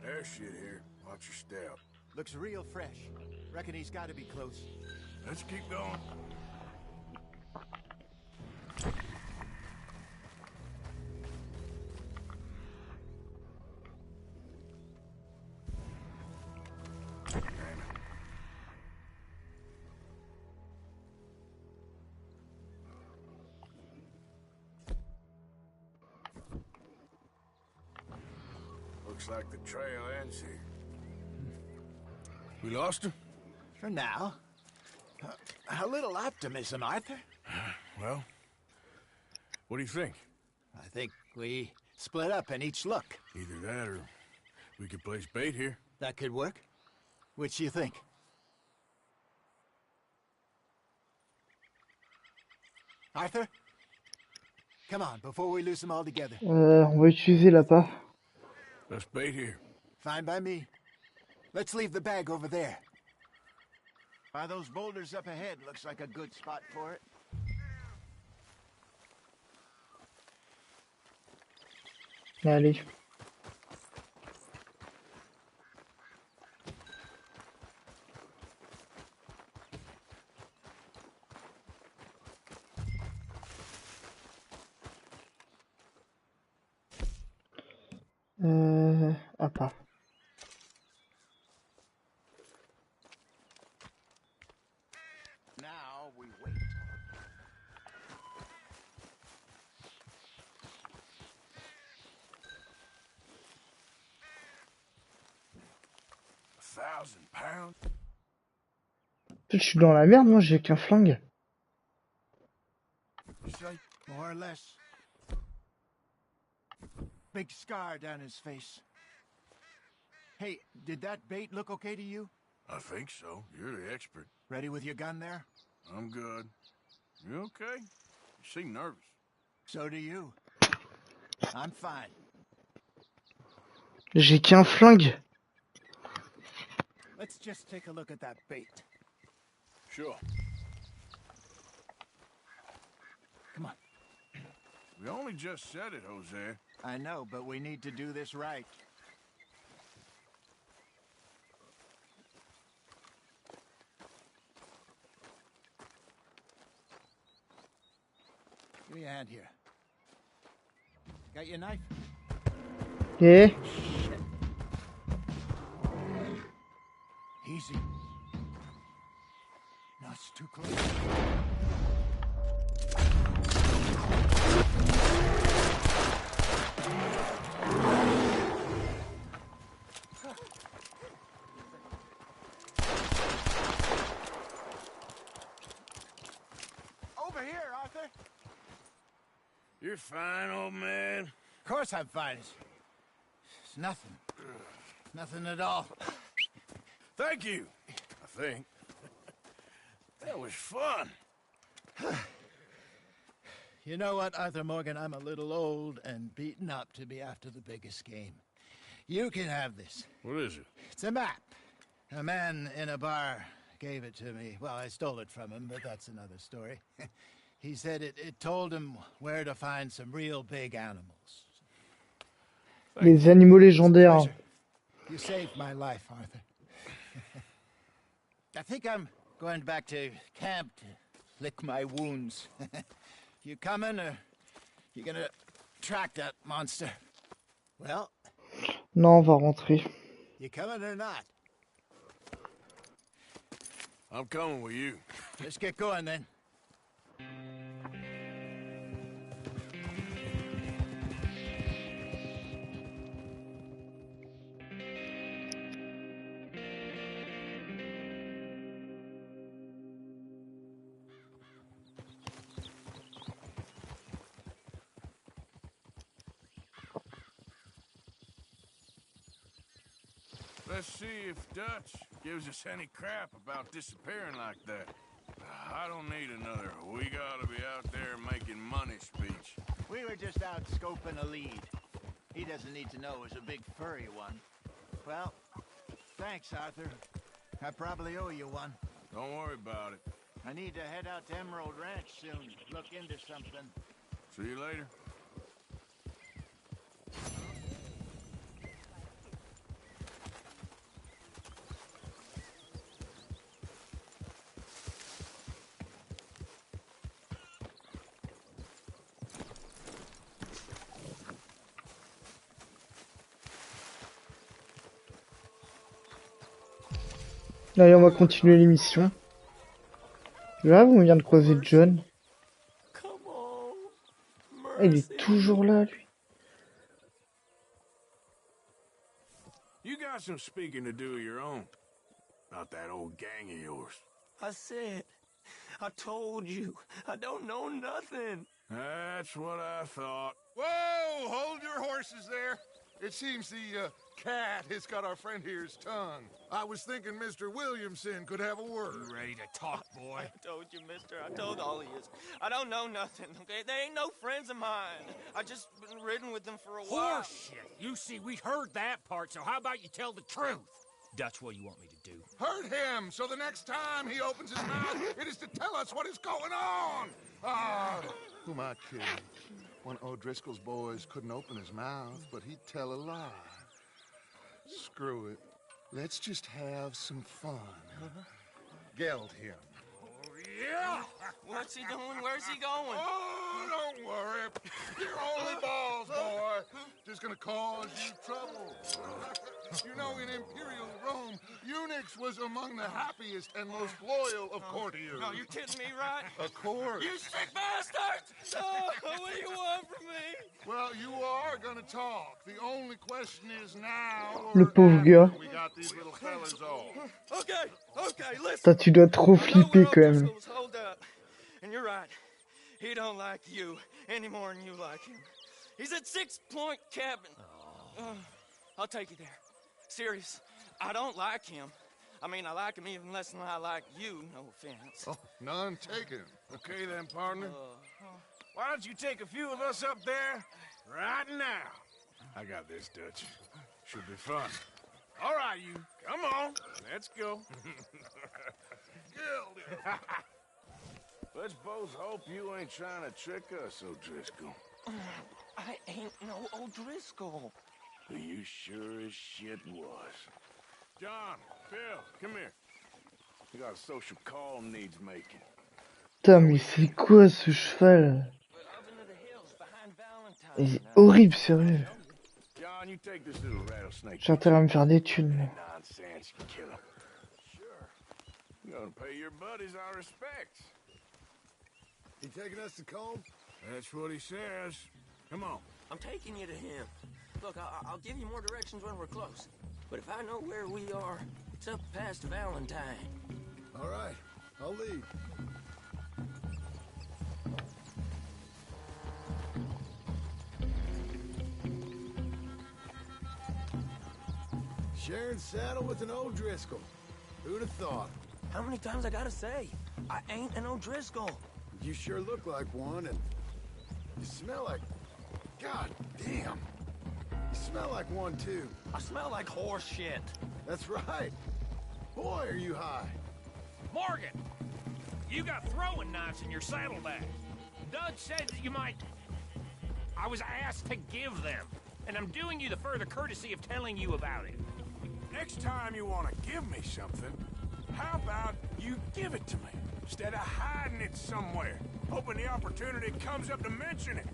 There's shit here. Watch your step. Looks real fresh. Reckon he's got to be close. Let's keep going. Looks like the trail ends here. We lost him? For now. A little optimism, Arthur. Well, what do you think? I think we split up and each look. Either that or we could place bait here. That could work. Which you think? Arthur? Come on, before we lose them all together. On va utiliser l'appât. Let's bait here. Fine by me. Let's leave the bag over there. By those boulders up ahead, looks like a good spot for it. Allez. Appât. Now we wait. £1,000? Je suis dans la merde, moi j'ai qu'un flingue. More or less. Big scar down his face. Hey, did that bait look okay to you? I think so. You're the expert. Ready with your gun there? I'm good. You okay? You seem nervous. So do you. I'm fine. J'ai qu'un flingue. Let's just take a look at that bait. Sure. Come on. We only just said it, Jose. I know, but we need to do this right. Give me a hand here. Got your knife? Yeah. Easy. No, it's too close. Over here, Arthur. You're fine, old man. Of course I'm fine. It's nothing. Nothing at all. Thank you, I think. That was fun. You know what, Arthur Morgan? I'm a little old and beaten up to be after the biggest game. You can have this. What is it? It's a map. A man in a bar gave it to me. Well, I stole it from him, but that's another story. He said it told him where to find some real big animals. Les animaux légendaires. You saved my life, Arthur. I think I'm going back to camp to lick my wounds. You coming, or you gonna track that monster? Well, Non, on va rentrer. you coming or not? I'm coming with you. Let's get going then. Let's see if Dutch gives us any crap about disappearing like that. I don't need another "we gotta be out there making money" speech. We were just out scoping a lead. He doesn't need to know it was a big furry one. Well, thanks, Arthur. I probably owe you one. Don't worry about it. I need to head out to Emerald Ranch soon. Look into something. See you later. Allez, on va continuer l'émission. Là, on vient de croiser John. Ah, il est toujours là, lui. You got some speaking to do of your own. About that old gang of yours. I said, I told you, I don't know nothing. That's what I thought. Whoa! Hold your horses there. It seems the cat has got our friend here's tongue. I was thinking Mr. Williamson could have a word. You ready to talk, boy? I told you, mister. I told all of you. I don't know nothing, okay? They ain't no friends of mine. I just been riding with them for a while. Horseshit. You see, we heard that part, so how about you tell the truth? Dutch, what do you want me to do? Hurt him, so the next time he opens his mouth, it is to tell us what is going on. Ah, who am I kidding? One of O'Driscoll's boys couldn't open his mouth, but he'd tell a lie. Screw it. Let's just have some fun. Geld him. Yeah! What's he doing? Where's he going? Oh, don't worry. You're only balls, boy. Just gonna cause you trouble. You know, in Imperial Rome, eunuchs was among the happiest and most loyal of courtiers. No, you kidding me, right? Of course. You sick bastard! Oh, what do you want from me? Well, you are gonna talk. The only question is now. Le pauvre gars. We got these little fellas all. Okay, okay, listen. Putain, tu dois trop flipper quand même. Hold up. And you're right. He don't like you any more than you like him. He's at 6 Point Cabin. I'll take you there. Serious. I don't like him. I mean, I like him even less than I like you, no offense. Oh, none taken. Okay then, partner. Why don't you take a few of us up there right now? I got this, Dutch. Should be fun. All right, you. Come on. Let's go. Let's both hope you ain't trying to trick us, O'Driscoll. I ain't no O'Driscoll. You sure as shit was. John, Phil, come here. We got a social call needs making. Putain, mais c'est quoi ce cheval? Il est horrible, sérieux. John, you take this little rattlesnake. J'ai intérêt à me faire des thunes. Nonsense, you kill him. Sure. You're gonna pay your buddies our respects. He taking us to Combe? That's what he says. Come on. I'm taking you to him. Look, I'll give you more directions when we're close. But if I know where we are, it's up past Valentine. All right, I'll lead. Sharing saddle with an O'Driscoll. Who'd have thought? How many times I gotta say? I ain't an O'Driscoll. You sure look like one, and you smell like... God damn. You smell like one, too. I smell like horse shit. That's right. Boy, are you high. Morgan, you got throwing knives in your saddlebag. Dud said that you might... I was asked to give them, and I'm doing you the further courtesy of telling you about it. Next time you want to give me something, how about you give it to me, instead of hiding it somewhere, hoping the opportunity comes up to mention it.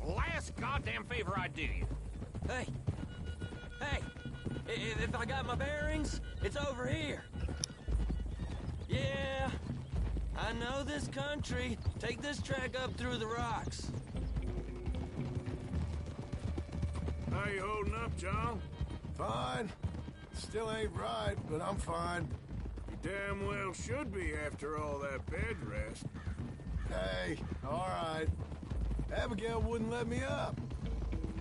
Last goddamn favor I do you. Hey, if I got my bearings, it's over here. Yeah, I know this country. Take this track up through the rocks. How you holding up, John? Fine. Still ain't right, but I'm fine. You damn well should be after all that bed rest. Hey, all right. Abigail wouldn't let me up.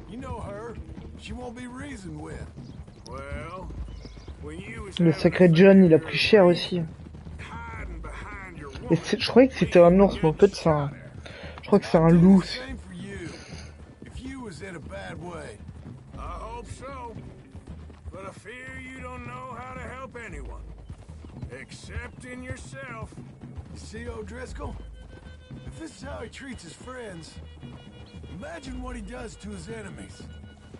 You know her. She won't be reasoned with. Well, when you was Le sacré John, il a pris cher aussi. Et je croyais que c'était un ours, mais en fait c'est un... Je crois que c'est un loup. If you was in a bad way. I hope so. But I fear you don't know how to help anyone. Except in yourself. You see, O'Driscoll? If this is how he treats his friends, imagine what he does to his enemies.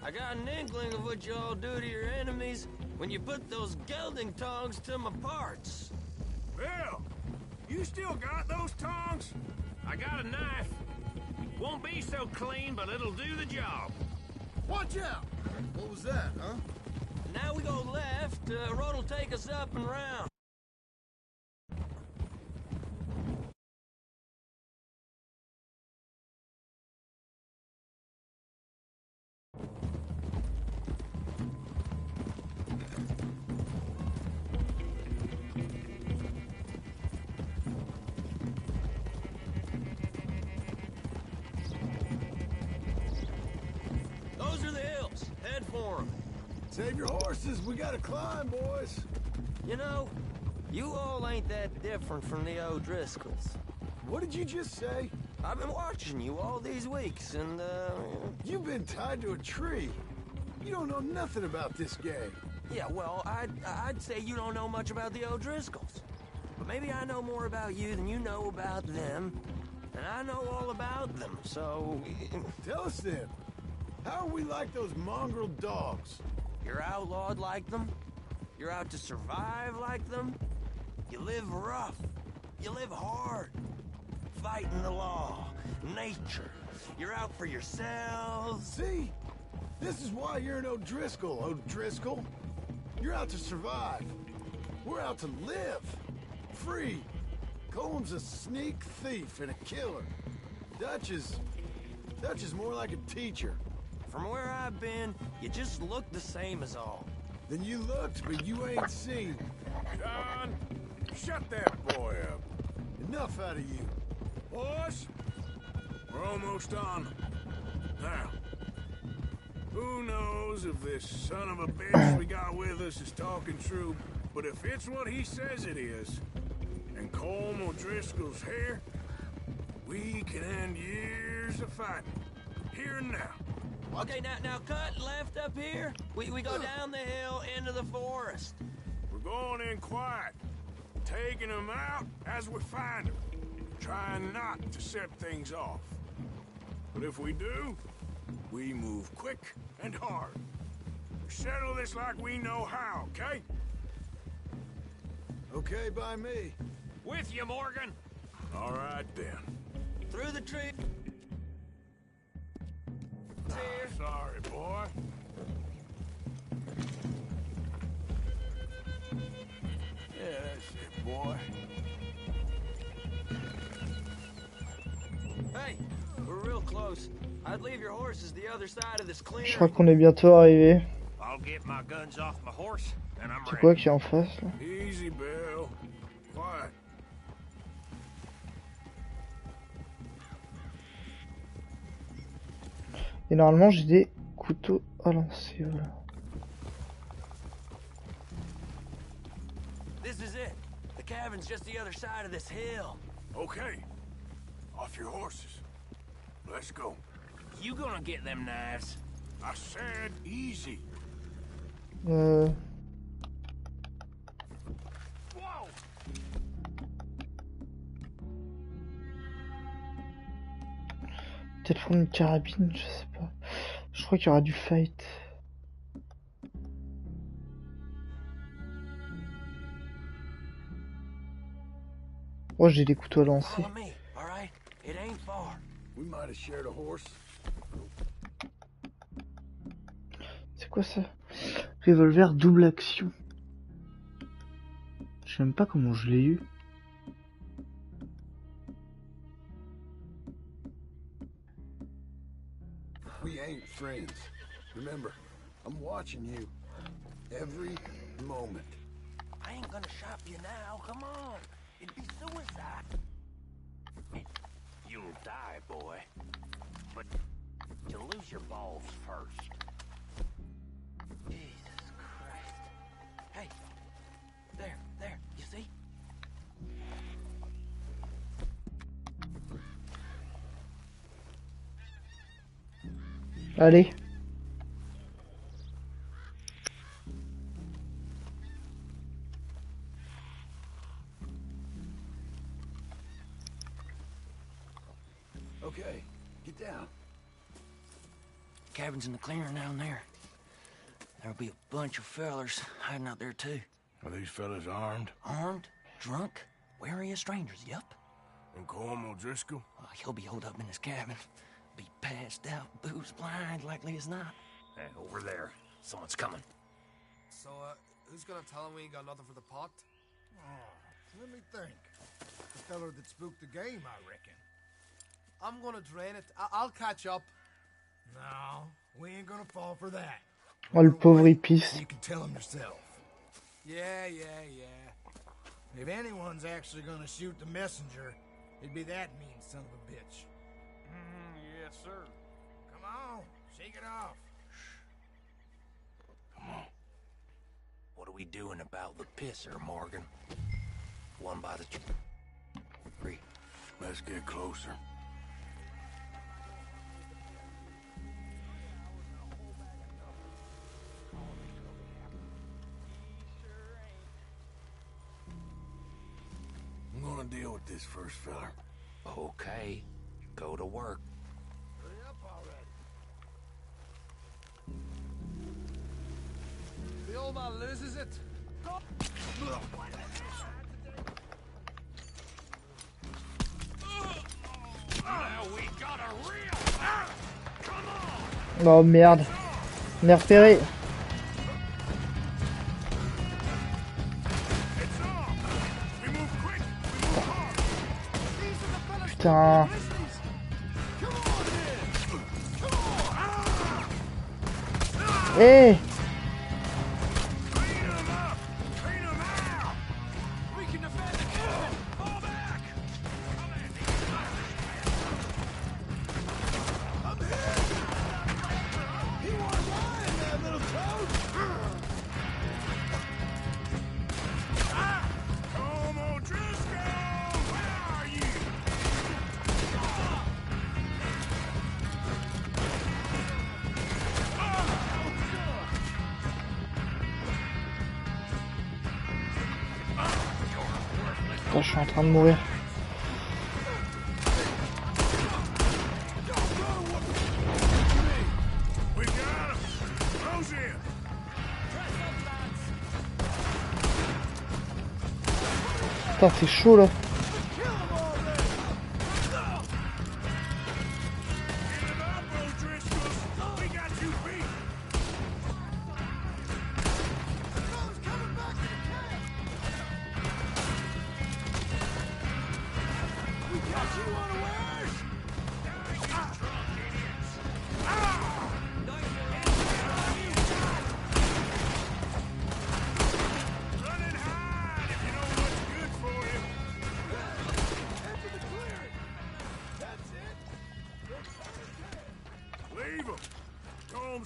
I got an inkling of what you all do to your enemies when you put those gelding tongs to my parts. Bill, you still got those tongs? I got a knife. Won't be so clean, but it'll do the job. Watch out! What was that, huh? Now we go left, road'll take us up and round. Those are the hills. Head for them. Save your horses, we gotta climb, boys. You know, you all ain't that different from the O'Driscolls. What did you just say? I've been watching you all these weeks, and, You've been tied to a tree. You don't know nothing about this game. Yeah, well, I'd say you don't know much about the O'Driscolls. But maybe I know more about you than you know about them. And I know all about them, so... Tell us then. How are we like those mongrel dogs? You're outlawed like them. You're out to survive like them. You live rough. You live hard. Fighting the law, nature. You're out for yourselves. See? This is why you're an O'Driscoll, O'Driscoll. You're out to survive. We're out to live. Free. Coleman's a sneak thief and a killer. Dutch is more like a teacher. From where I've been, you just look the same as all. Then you looked, but you ain't seen. John, shut that boy up. Enough out of you. Boys, we're almost on. Now, who knows if this son of a bitch we got with us is talking true, But if it's what he says it is, and Colm O'Driscoll's here, we can end years of fighting. Here and now. Okay, now cut left up here. We go down the hill into the forest. We're going in quiet, taking them out as we find them, trying not to set things off. But if we do, we move quick and hard. We settle this like we know how, okay? Okay by me. With you, Morgan. All right, then. Through the tree. Sorry, boy. Yeah, that's it, boy. Hey, we're real close. I'd leave your horses the other side of this Je clearing. crois qu'on est bientôt arrivé. I'll get my guns off my horse, and I'm C'est quoi ready. qui est en face là? Easy, Bill. Quiet. Et normalement j'ai des couteaux à lancer. Voilà. This is it. The cabin's just the other side of this hill. Okay. Off your horses. Let's go. You gonna get them knives? I said easy. Whoa! Peut-être prendre une carabine, je sais pas. Je crois qu'il y aura du fight. Moi j'ai des couteaux à lancer. Follow me, all right? It ain't far. We might have shared a horse. C'est quoi ça? Revolver double action. Je sais même pas comment je l'ai eu. We ain't friends. Remember, I'm watching you. Every moment. I ain't gonna shop you now. Come on. It'd be suicide. You'll die, boy. But you'll lose your balls first. Jesus Christ. Hey. There. You see? Allez. Okay, get down. Cabin's in the clearing down there. There'll be a bunch of fellers hiding out there too. Are these fellas armed? Armed, drunk, wary of strangers, yup. And Colm O'Driscoll? He'll be holed up in his cabin. Be passed out, booze blind, likely as not. Hey, over there. Someone's coming. So, who's gonna tell him we ain't got nothing for the pot? Let me think. The feller that spooked the game, I reckon. I'm gonna drain it. I'll catch up. No, we ain't gonna fall for that. Oh le pauvre épice. You can tell him yourself. Yeah. If anyone's actually gonna shoot the messenger, it'd be that mean son of a bitch. Yes, sir. Come on, shake it off. Come on. What are we doing about the pisser, Morgan? One by the tree. Let's get closer. I'm gonna deal with this first fella. Okay, go to work. Hurry up already. The old man loses it. Now we got a real. Come on. Oh merde. On est repéré. Putain. Eh. Là, je suis en train de mourir. Putain, c'est chaud là.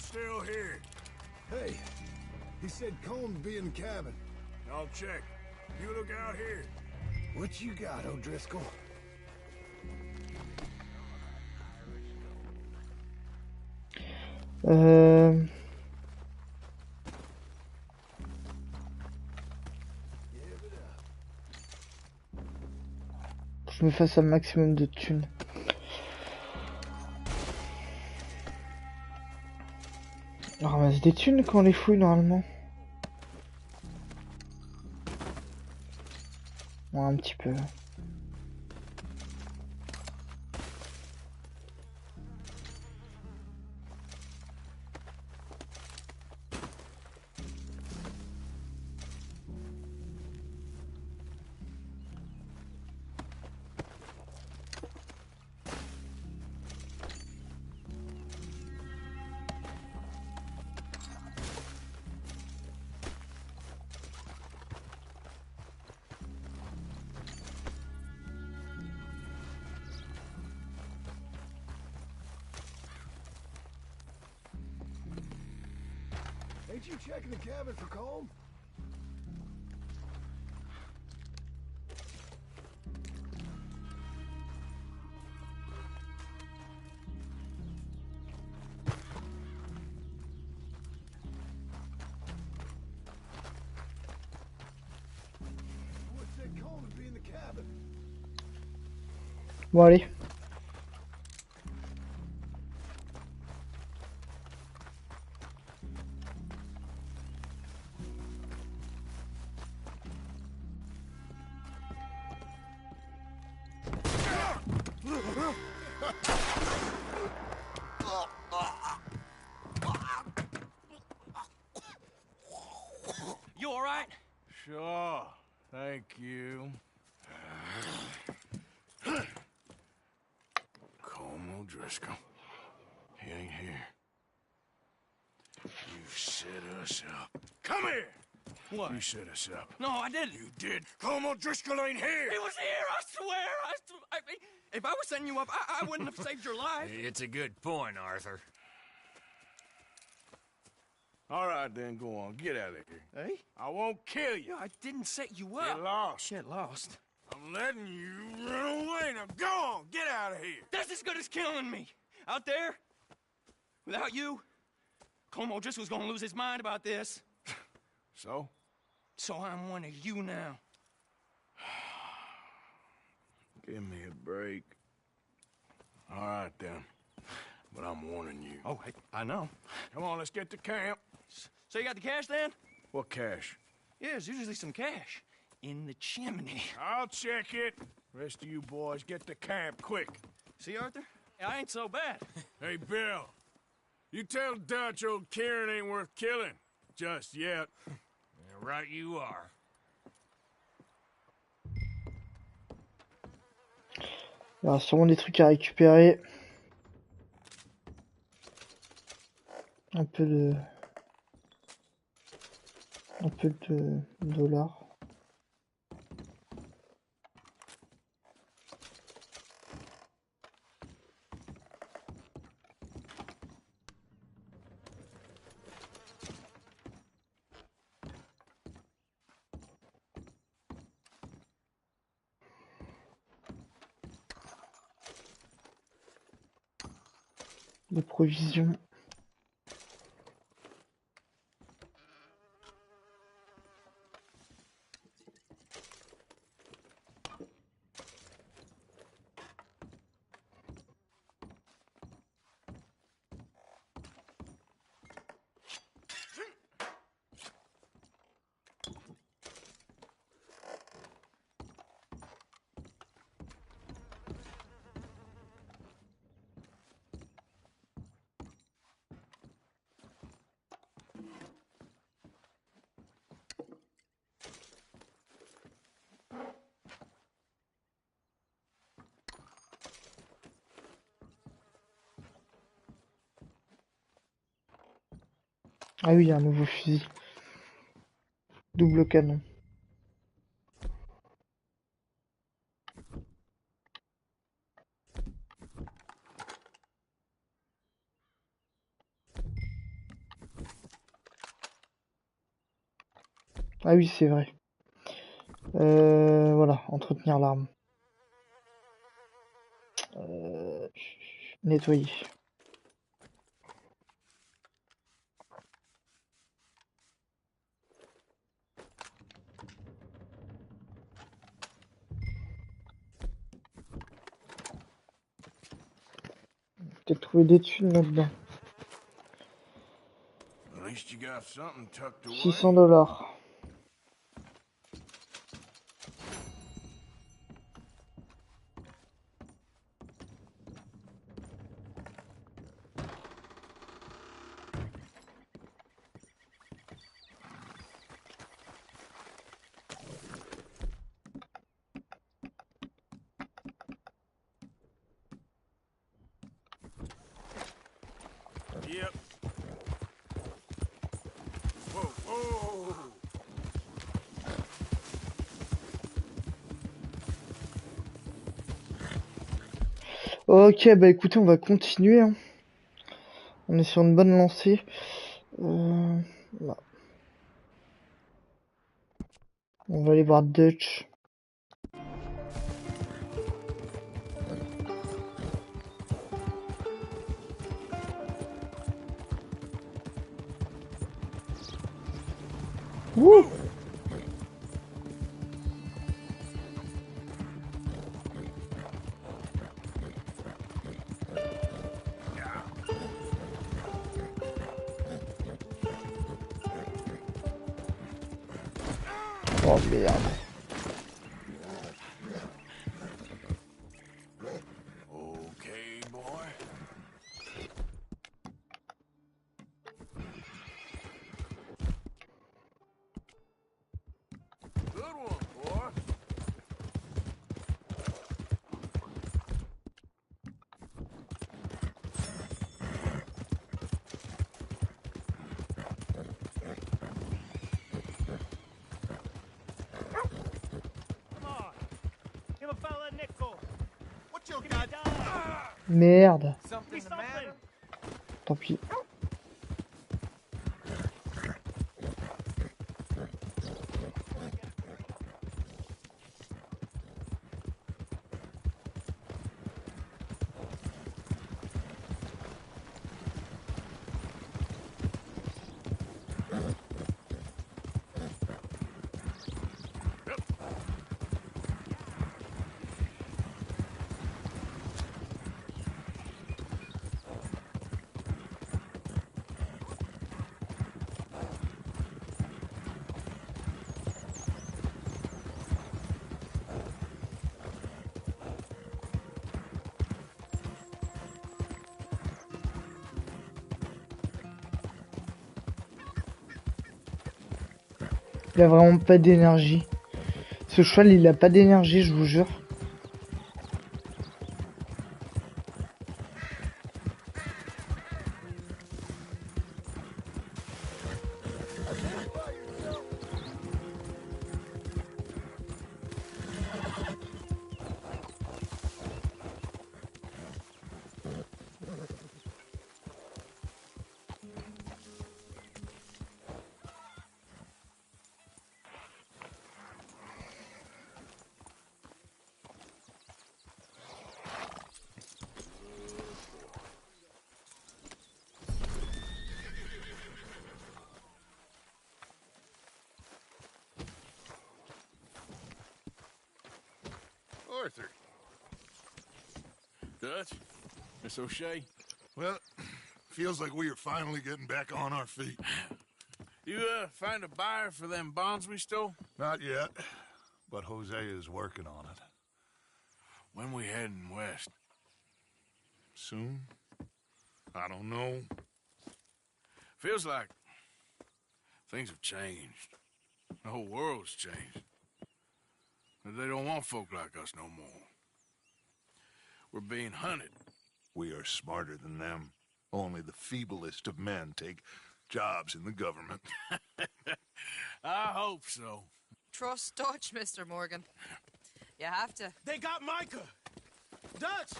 Still here. Hey, he said Combs be in the cabin. I'll check. You look out here. What you got, O'Driscoll? Je me fasse un maximum de thunes. On ramasse des thunes quand on les fouille normalement. Ouais, un petit peu. Ain't you checking the cabin for Combs? What said Combs be in the cabin? Bon allez. You all right? Sure. Thank you. Colm O'Driscoll. He ain't here. You set us up. Come here! What? You set us up. No, I didn't. You did. Colm O'Driscoll ain't here! He was here, I swear! If I was setting you up, I wouldn't have saved your life. It's a good point, Arthur. All right, then, go on. Get out of here. Hey? I won't kill you. I didn't set you up. Get lost. Get lost. I'm letting you run away. Now go on. Get out of here. That's as good as killing me. Out there, without you, Colm O'Driscoll's gonna lose his mind about this. So? So I'm one of you now. Give me a break. All right, then. But I'm warning you. Oh, I know. Come on, let's get to camp. So you got the cash, then? What cash? Yeah, there's usually some cash. In the chimney. I'll check it. Rest of you boys, get to camp, quick. See, Arthur? I ain't so bad. Hey, Bill. You tell Dutch old Kieran ain't worth killing. Just yet. Yeah, right you are. Il y aura sûrement des trucs à récupérer. Un peu de dollars. Des provisions. Ah oui, un nouveau fusil. Double canon. Ah oui, c'est vrai. Voilà, entretenir l'arme. Nettoyer. Peut-être trouver des thunes là-dedans. At least you got something tucked away. $600. Yep. Whoa, whoa. Ok, bah écoutez, on va continuer. Hein. On est sur une bonne lancée. Là. On va aller voir Dutch. Wouh! Oh merde. Okay, boy. Good one, boy. Give a fella a nickel. What you got? Merde. Something the matter? Tant pis. Il a vraiment pas d'énergie. Ce cheval, il a pas d'énergie, je vous jure. Arthur. Dutch? Miss O'Shea? Well, feels like we are finally getting back on our feet. You, find a buyer for them bonds we stole? Not yet, but Jose is working on it. When we heading west? Soon? I don't know. Feels like things have changed. The whole world's changed. They don't want folk like us no more. We're being hunted. We are smarter than them. Only the feeblest of men take jobs in the government. I hope so. Trust Dutch, Mr. Morgan. You have to. They got Micah! Dutch!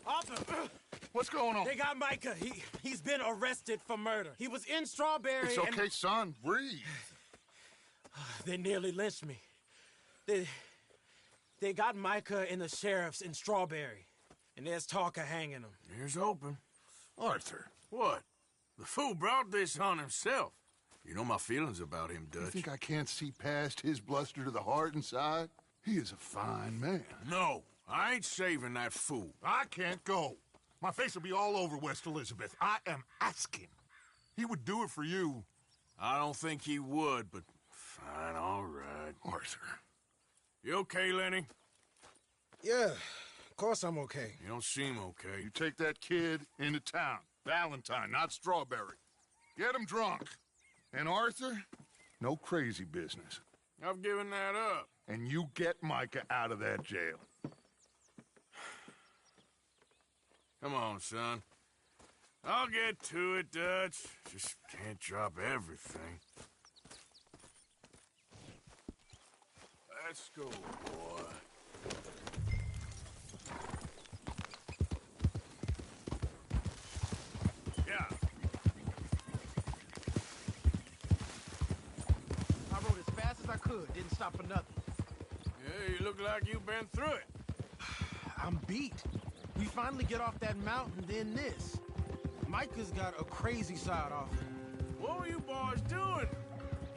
Arthur! What's going on? They got Micah. He's been arrested for murder. He was in Strawberry. It's okay, son. Breathe. They nearly lynched me. They got Micah and the sheriffs in Strawberry. And there's talk of hanging him. Here's hoping. Arthur, what? The fool brought this on himself. You know my feelings about him, Dutch. You think I can't see past his bluster to the heart inside? He is a fine man. No, I ain't saving that fool. I can't go. My face will be all over West Elizabeth. I am asking. He would do it for you. I don't think he would, but fine, all right. Arthur. You okay, Lenny? Yeah, of course I'm okay. You don't seem okay. You take that kid into town. Valentine, not Strawberry. Get him drunk. And Arthur, no crazy business. I've given that up. And you get Micah out of that jail. Come on, son. I'll get to it, Dutch. Just can't drop everything. Let's go, boy. Yeah. I rode as fast as I could. Didn't stop for nothing. Yeah, you look like you've been through it. I'm beat. We finally get off that mountain, then this. Micah's got a crazy side off him. What were you boys doing?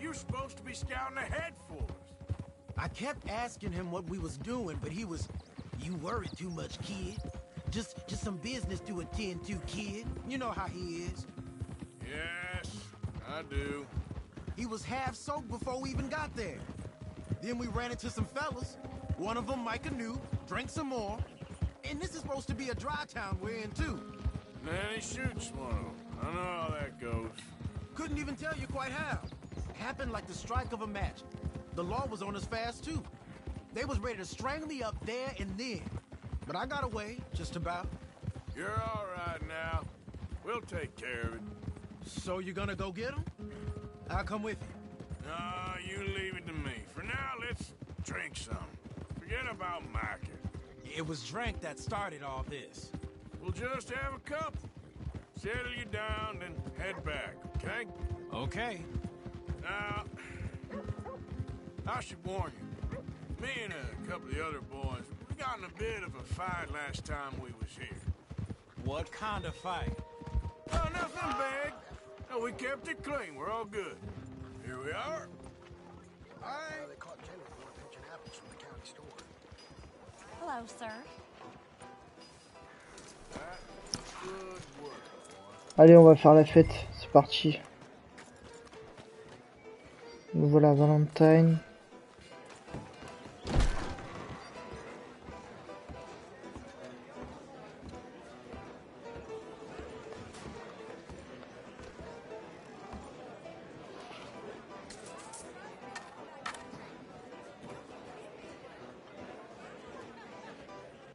You were supposed to be scouting ahead for us. I kept asking him what we was doing, but he was, "You worry too much, kid. Just some business to attend to, kid." You know how he is. Yes, I do. He was half soaked before we even got there. Then we ran into some fellas. One of them Micah knew, drank some more. And this is supposed to be a dry town we're in, too. Then he shoots one of them. I know how that goes. Couldn't even tell you quite how. Happened like the strike of a match. The law was on us fast, too. They was ready to strangle me up there and then. But I got away, just about. You're all right now. We'll take care of it. So you're gonna go get him? I'll come with you. No, you leave it to me. For now, let's drink some. Forget about Micah. It was drink that started all this. We'll just have a couple. Settle you down, then head back, okay? Okay. Now, I should warn you. Me and a couple of the other boys, we got in a bit of a fight last time we was here. What kind of fight? Oh, nothing big. No, we kept it clean. We're all good. Here we are. All right. They caught Jenny pitching apples from the county store. Hello, sir. That's good work, boy. Allez, on va faire la fête. C'est parti. Nous voilà Valentine.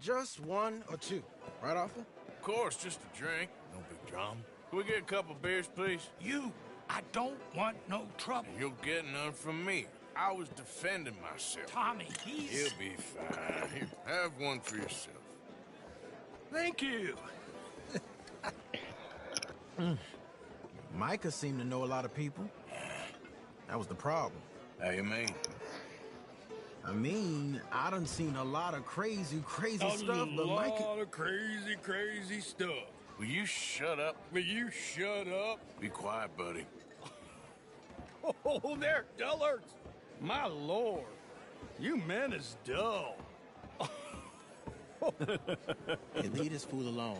Just one or two, right, Arthur? Of course, just a drink. No big drama. Can we get a couple beers, please? I don't want no trouble. You'll get none from me. I was defending myself. Tommy, he's... He'll be fine. Here, have one for yourself. Thank you. Micah seemed to know a lot of people. That was the problem. How you mean? I mean, I done seen a lot of crazy stuff, but Micah... A lot of crazy stuff. Will you shut up? Will you shut up? Be quiet, buddy. Oh, they're dullards. My lord. You men is dull. Hey, leave this fool alone.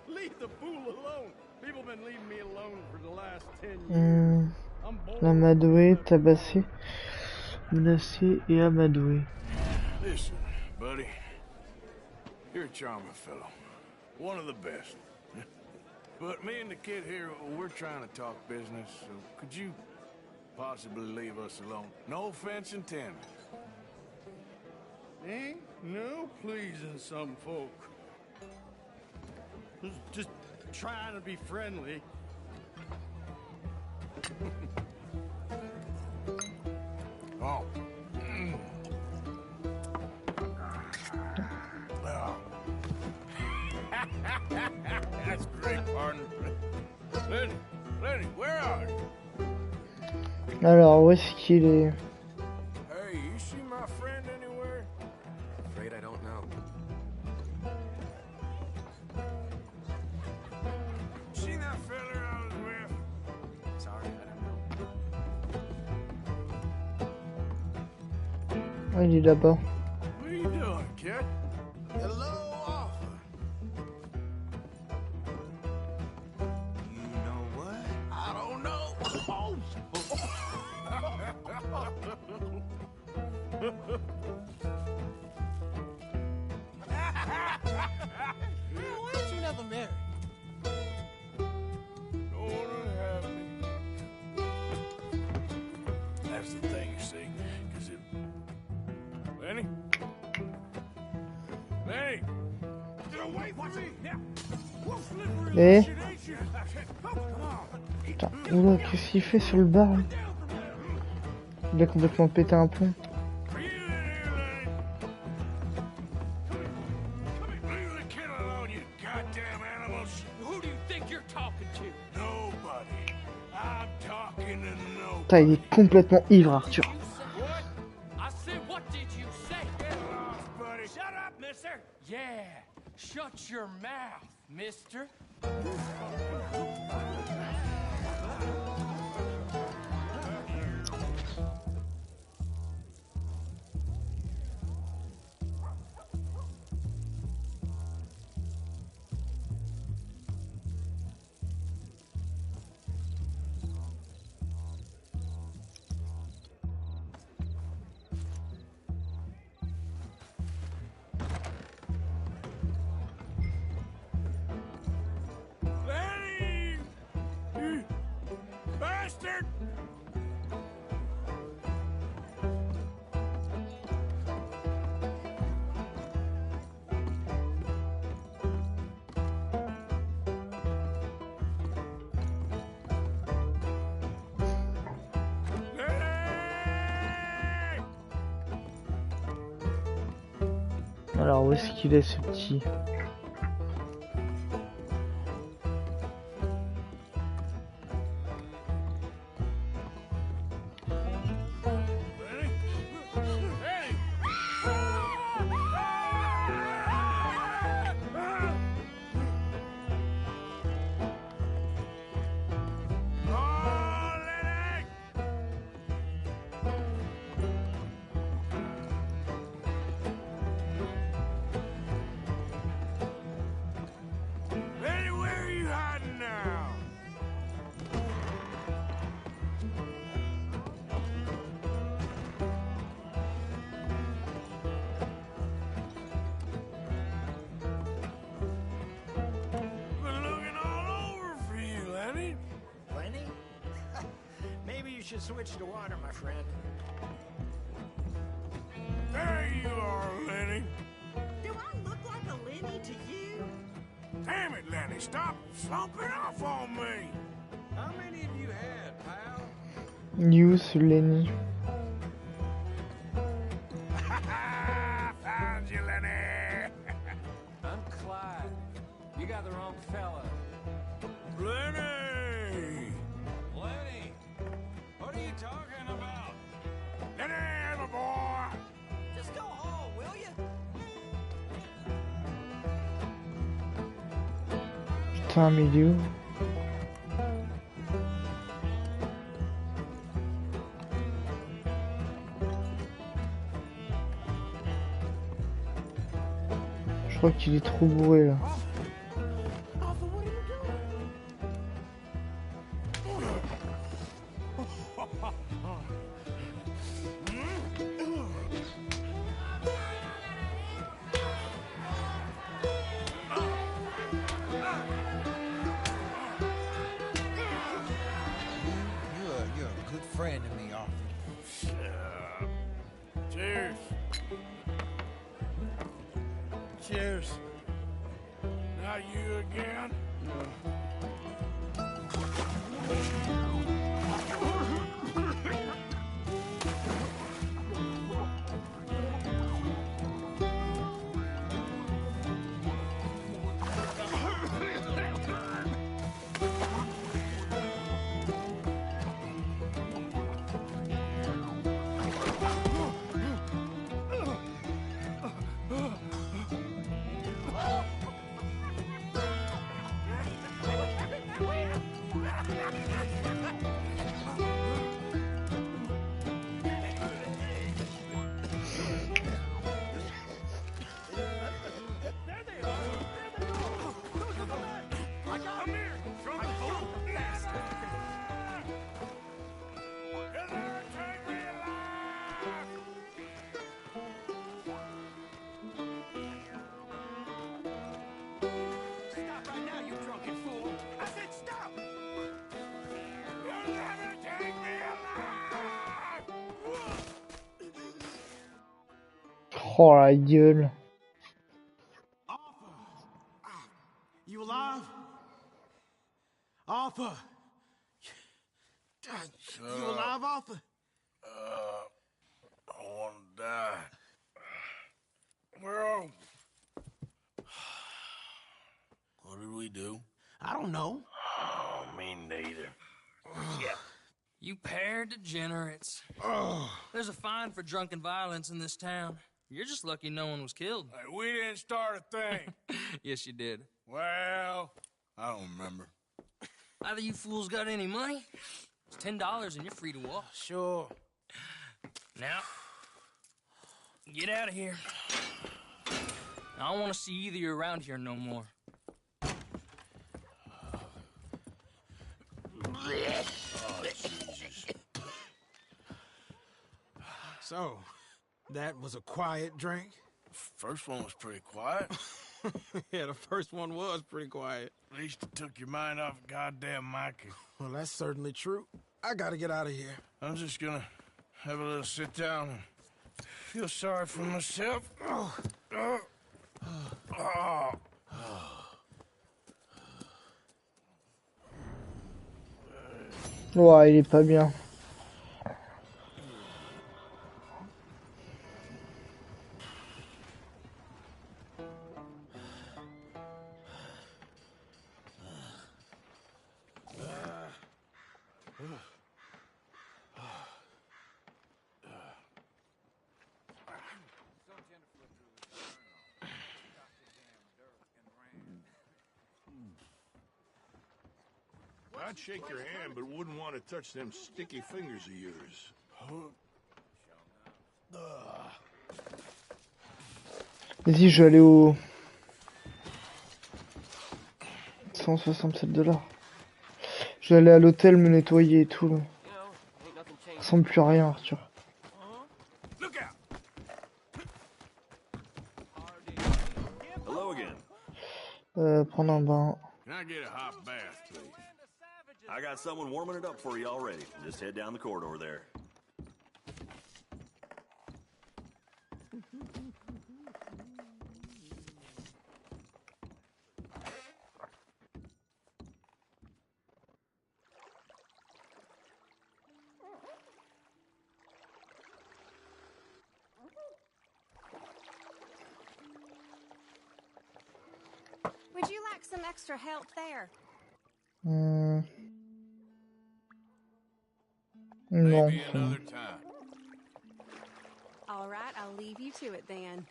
Leave the fool alone. People been leaving me alone for the last 10 years. L'amadoué, tabassé, menacé et amadoué. Listen, buddy. You're a charming fellow. One of the best. But me and the kid here, we're trying to talk business, so could you possibly leave us alone? No offense intended. Ain't no pleasing some folk. Just trying to be friendly. Oh. That's great, partner. Lenny, where are you? Alors, où est-ce qu'il est? Hey, you see my friend anywhere? Afraid I don't know. See that fella I was with? Sorry, I don't know. Ah, il est là-bas. What are you doing, kid? Hello, offer. You know what? I don't know. Why did you never marry? No one would have me. That's the thing, you see, because it... Lenny? Lenny! Get away from me! Now! What's slippery Eh? shit, ain't you? Come on! Putain, oula, qu'est-ce qu'il fait sur le bar? Là, il a complètement pété un plomb. Leave the kid alone, you goddamn animals! Who do you think you're talking to? Nobody. I'm talking to nobody. Putain, il est complètement ivre, Arthur. What? I said, what did you say? Get lost, buddy. Shut up, mister. Yeah, shut your mouth, mister. Lenny! You bastard! Lenny! Alors, où est-ce qu'il est, ce petit? Lenny, where are you hiding now? Been looking all over for you, Lenny. Lenny? Maybe you should switch to water, my friend. There you are, Lenny. Do I look like a Lenny to you? Damn it, Lenny, stop slumping off on me. How many of you had, pal? News, Lenny. Found you, Lenny. I'm Clyde. You got the wrong fella. Lenny. Lenny, what are you talking about? Lenny, my boy. Just go home, will you? Putain, mais il est où? Je crois qu'il est trop bourré là. You're a good friend to me, Arthur. Cheers. Cheers. Not you again? Oh la gueule. You alive? Arthur! You alive, Arthur? I want to die. Well, what did we do? I don't know. Oh, me neither. Yeah. You pair degenerates. There's a fine for drunken violence in this town. You're just lucky no one was killed. Hey, we didn't start a thing. Yes, you did. Well, I don't remember. Either you fools got any money? It's $10 and you're free to walk. sure. Now, get out of here. I don't want to see either of you around here no more. Oh, Jesus. So, that was a quiet drink? First one was pretty quiet. Yeah, the first one was pretty quiet. At least it took your mind off goddamn Mikey. Well, that's certainly true. I gotta get out of here. I'm just gonna have a little sit down and feel sorry for myself. Ouais, il est pas bien. I'd shake your hand, but wouldn't want to touch them sticky fingers of yours. Vas-y, je vais aller au... 167 $. Je vais aller à l'hôtel me nettoyer et tout. Là. Ça ressemble plus à rien, Arthur. Hello again. Prendre un bain. Can I get a hot bath, please? I got someone warming it up for you already. Just head down the corridor there. Would you like some extra help there? Non. Maybe another time. All right, I'll leave you to it then.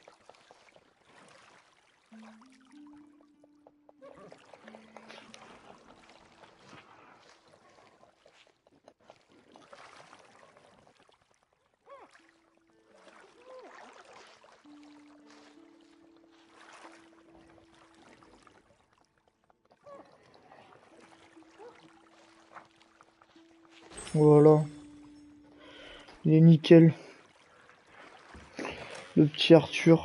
Voilà. Il est nickel. Le petit Arthur.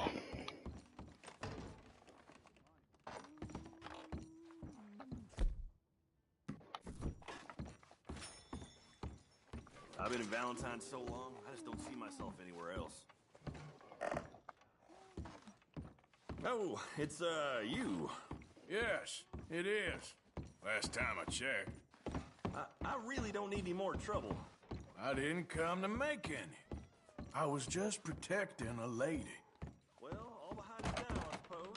I've been in Valentine so long, I just don't see myself anywhere else. Oh, it's, you. Yes, it is. Last time I checked. I really don't need any more trouble. I didn't come to make any. I was just protecting a lady. Well, all behind us now, I suppose.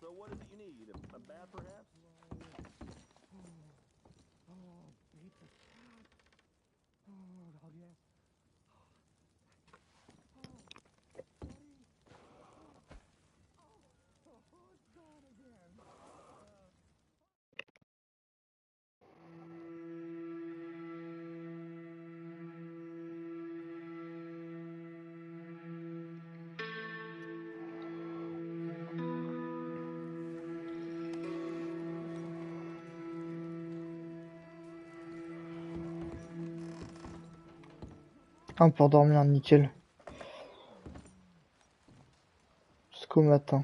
So what is it you need? A bath, perhaps? Un pour dormir, nickel. Jusqu'au matin.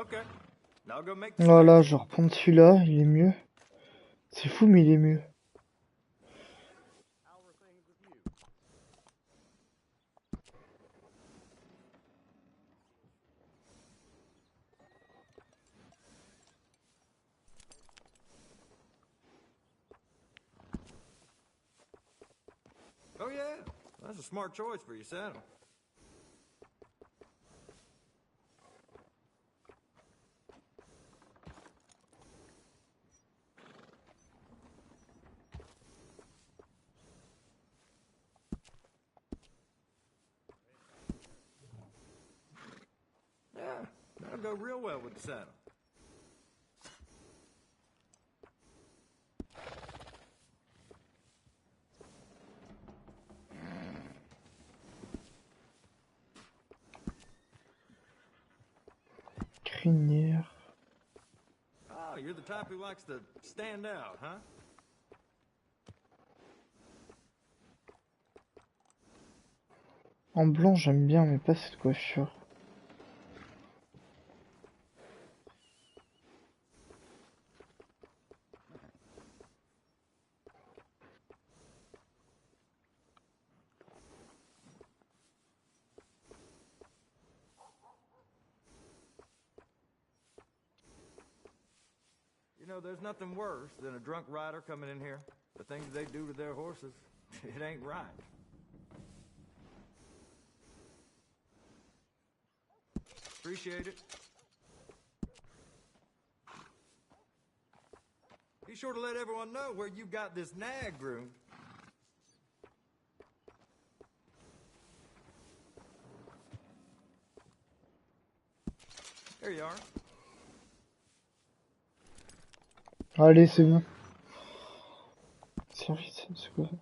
Okay. Now go make the Voilà, je vais reprendre celui-là, il est mieux. C'est fou, mais il est mieux. Oh yeah, that's a smart choice for your saddle. Yeah, that'll go real well with the saddle. Crinière. Oh, you're the type who likes to stand out, huh? En blanc, j'aime bien, mais pas cette coiffure. You know, there's nothing worse than a drunk rider coming in here. The things they do to their horses, it ain't right. Appreciate it. Be sure to let everyone know where you got this nag groomed. There you are. Allez, c'est bon. Service, c'est quoi ça?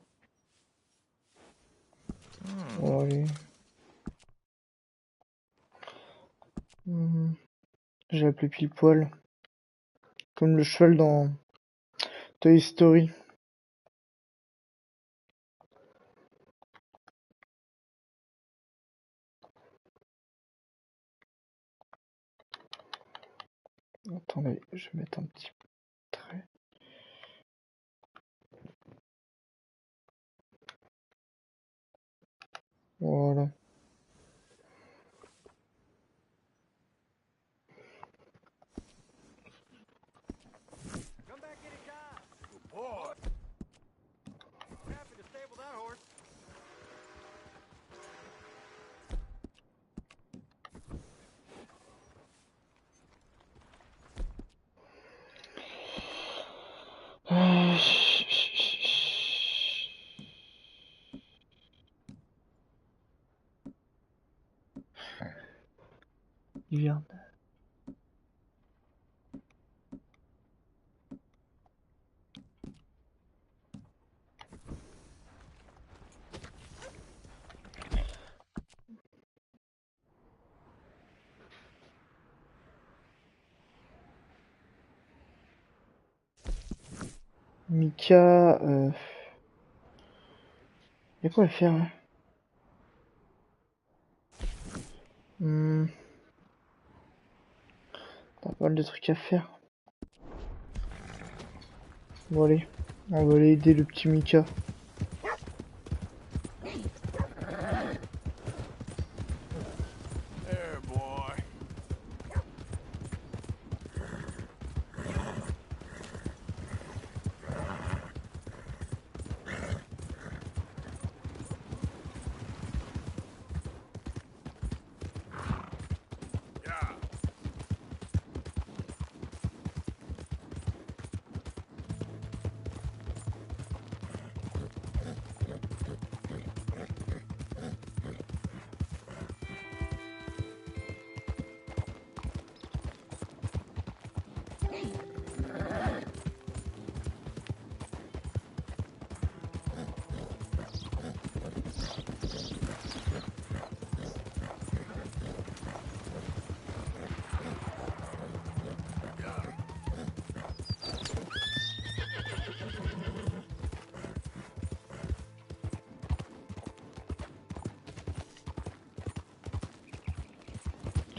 Oh, allez. J'ai appelé pile poil. Comme le cheval dans Toy Story. Attendez, je vais mettre un petit trait. Voilà. Come back anytime. Good boy. Happy to stable that horse. Hiverne. Mika, y a quoi à faire là? T'as pas mal de trucs à faire. Bon allez, on va aller aider le petit Mika. There, boy.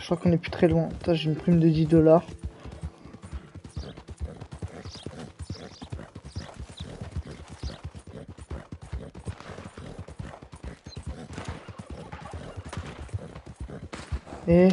Je crois qu'on est plus très loin. Putain, j'ai une prime de 10 $. Et...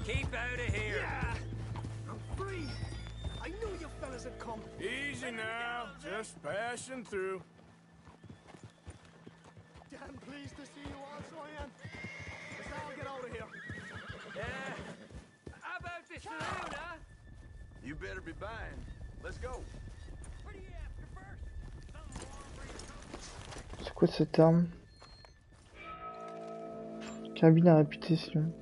Keep out of here. Yeah, I'm free. I knew you fellas would come. Easy now, just passing through. Damn pleased to see you all, so I am. Let's all get out of here. Yeah. How about this saloon, huh? You better be buying. Let's go. What are you after first? C'est quoi cette arme? Carabine à réputation.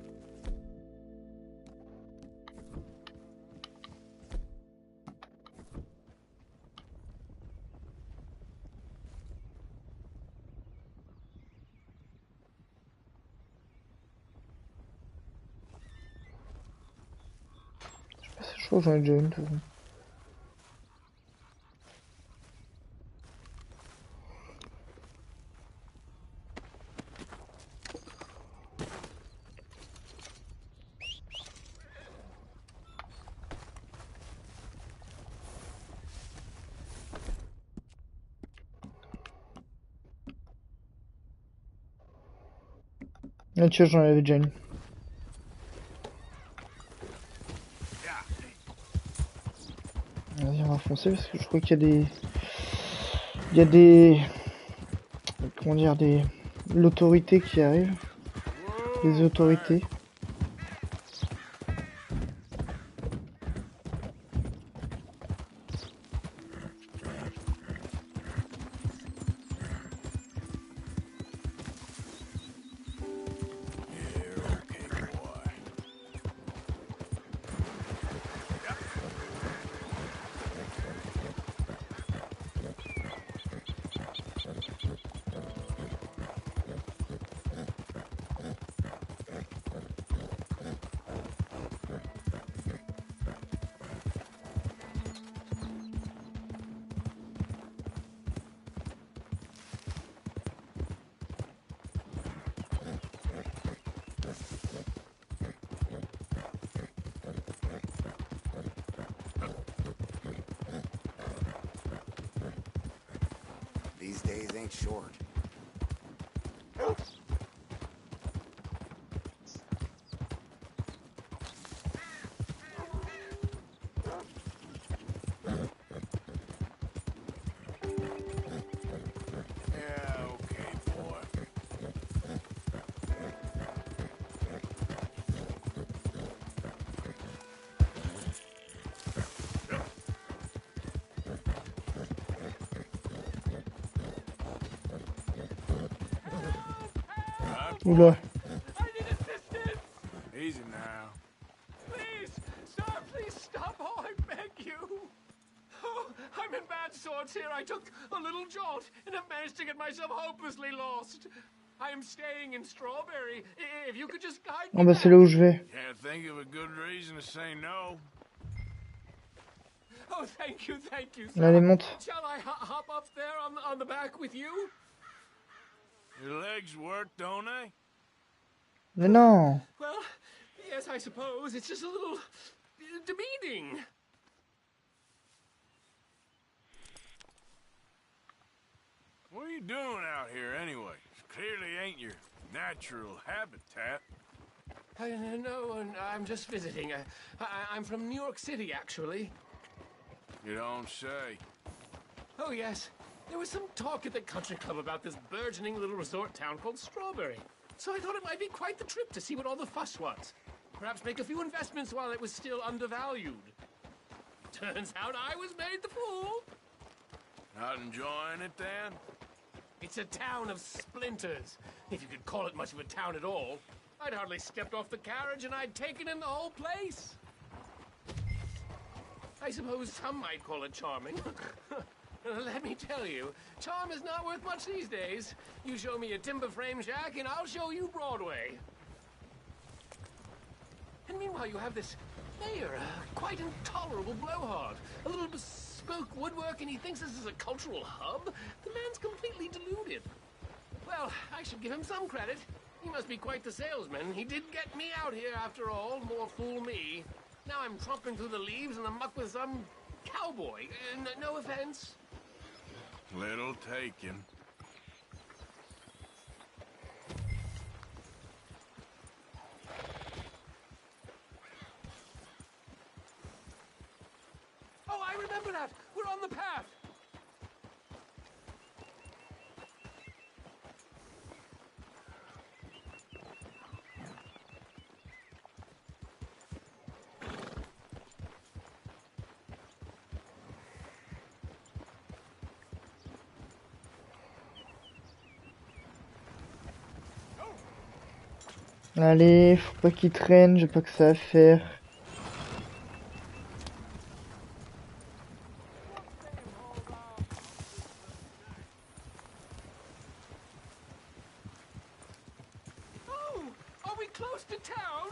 Je crois que j'en ai déjà une de toute façon. Ah tiens, j'en avais déjà une. Vas-y, on va foncer parce que je crois qu'il y a des... Il y a des... Comment dire, des... L'autorité qui arrive. Les autorités. These days ain't short. Oula. Easy now. Please, sir, please stop. Oh, I beg you. Oh, I'm in bad sorts here. I took a little jolt and have managed to get myself hopelessly lost. I am staying in Strawberry. If you could just guide me. Ah bah c'est là où je vais. Can't think of a good reason to say no. Oh, thank you, sir. Allez, monte. Shall I hop up there on the back with you? Your legs work, don't they? Mais non. Well, yes, I suppose. It's just a little demeaning. What are you doing out here anyway? Clearly ain't your natural habitat. No, I'm just visiting. I'm from New York City, actually. You don't say. Oh, yes. There was some talk at the country club about this burgeoning little resort town called Strawberry. So I thought it might be quite the trip to see what all the fuss was. Perhaps make a few investments while it was still undervalued. Turns out I was made the fool. Not enjoying it, then? It's a town of splinters, if you could call it much of a town at all. I'd hardly stepped off the carriage and I'd taken in the whole place. I suppose some might call it charming. Let me tell you, charm is not worth much these days. You show me a timber frame shack, and I'll show you Broadway. And meanwhile, you have this mayor, a quite intolerable blowhard. A little bespoke woodwork, and he thinks this is a cultural hub? The man's completely deluded. Well, I should give him some credit. He must be quite the salesman. He did get me out here, after all. More fool me. Now I'm tromping through the leaves in the muck with some cowboy. No offense. Little taken. Oh, I remember that. We're on the path. Allez, faut pas qu'il traîne, j'ai pas que ça à faire. Oh, are we close to town?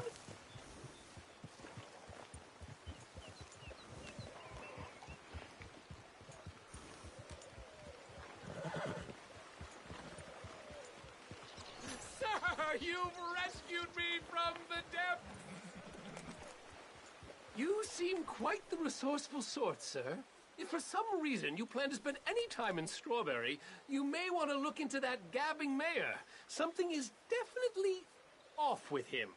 Sir, you've rescued me from the depths! You seem quite the resourceful sort, sir. If for some reason you plan to spend any time in Strawberry, you may want to look into that gabbing mayor. Something is definitely off with him.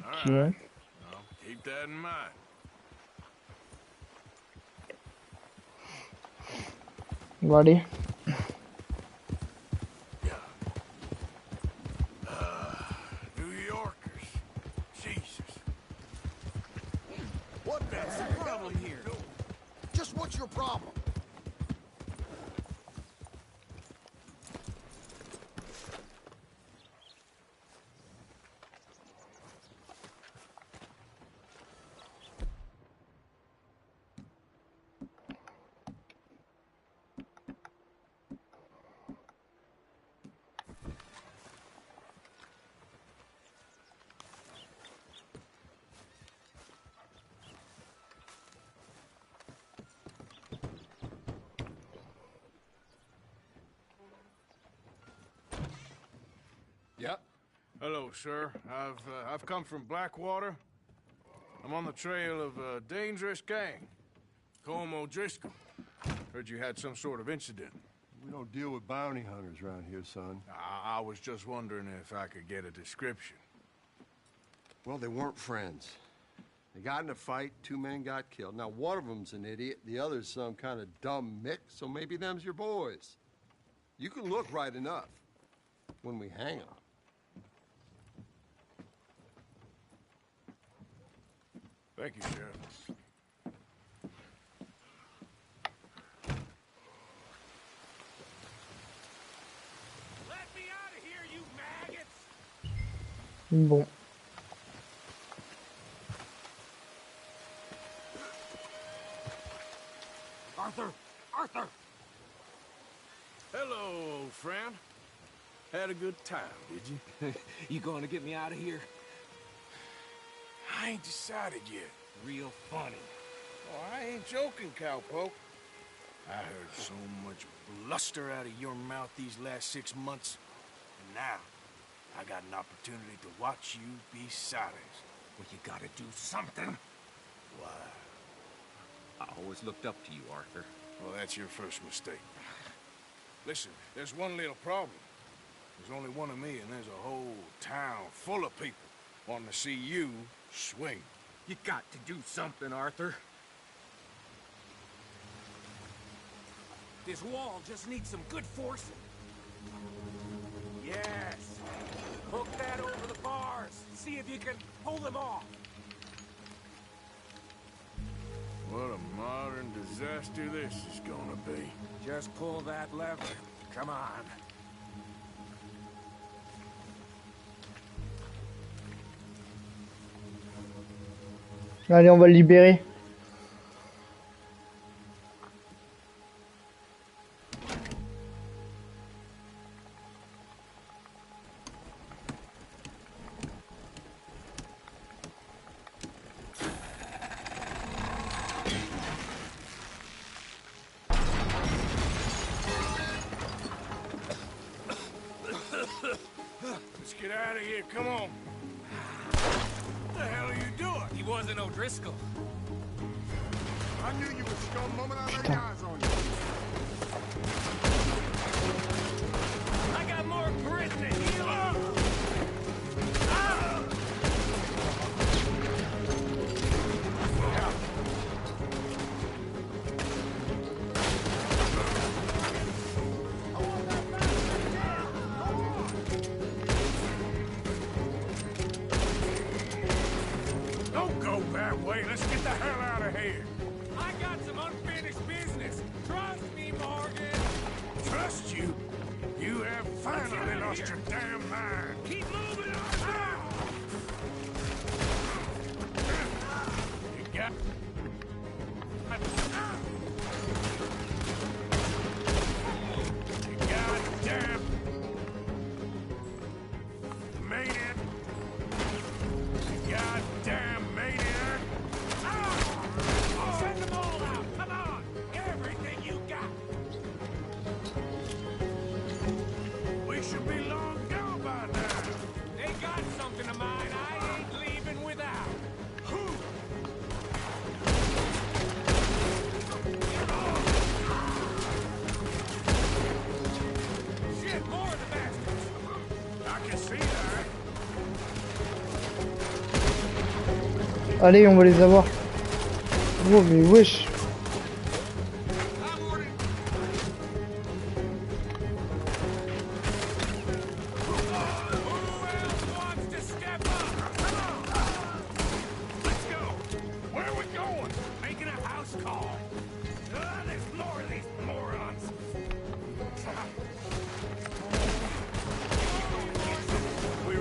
All right. I'll keep that in mind. Bon, allez. New Yorkers. Jesus. What's the problem here? Just what's your problem? Yep. Hello, sir. I've come from Blackwater. I'm on the trail of a dangerous gang. Colm O'Driscoll. Heard you had some sort of incident. We don't deal with bounty hunters around here, son. I was just wondering if I could get a description. Well, they weren't friends. They got in a fight, 2 men got killed. Now, one of them's an idiot, the other's some kind of dumb mix, so maybe them's your boys. You can look right enough when we hang them. Thank you, Sheriff. Let me out of here, you maggots! Bon. Arthur! Arthur! Hello, old friend. Had a good time, did you? You going to get me out of here? I ain't decided yet. Real funny. Oh, I ain't joking, cowpoke. I heard so much bluster out of your mouth these last 6 months. And now, I got an opportunity to watch you be silenced. Well, you gotta do something. Why? I always looked up to you, Arthur. Well, that's your first mistake. Listen, there's one little problem. There's only one of me, and there's a whole town full of people wanting to see you swing. You got to do something, Arthur. This wall just needs some good forcing. Yes. Hook that over the bars. See if you can pull them off. What a modern disaster this is gonna be. Just pull that lever. Come on. Allez, on va le libérer. Let's get out of here. Come on. What the hell are you doing? He wasn't O'Driscoll. I knew you were scum the moment I laid eyes on you. I got more grit than you. Don't go that way. Let's get the hell out of here. I got some unfinished business. Trust me, Morgan. Trust you? You have finally lost your damn mind. Keep moving on. You got... You goddamn... maniac. You goddamn maniac. Send them all out. Come on. Everything you got. We should be long gone by now. They got something of mine I ain't leaving without. Shit, more of the bastards. I can see that. Allez, on va les avoir. Oh, mais wesh. Where are we going? Making a house call. There's more of these morons. We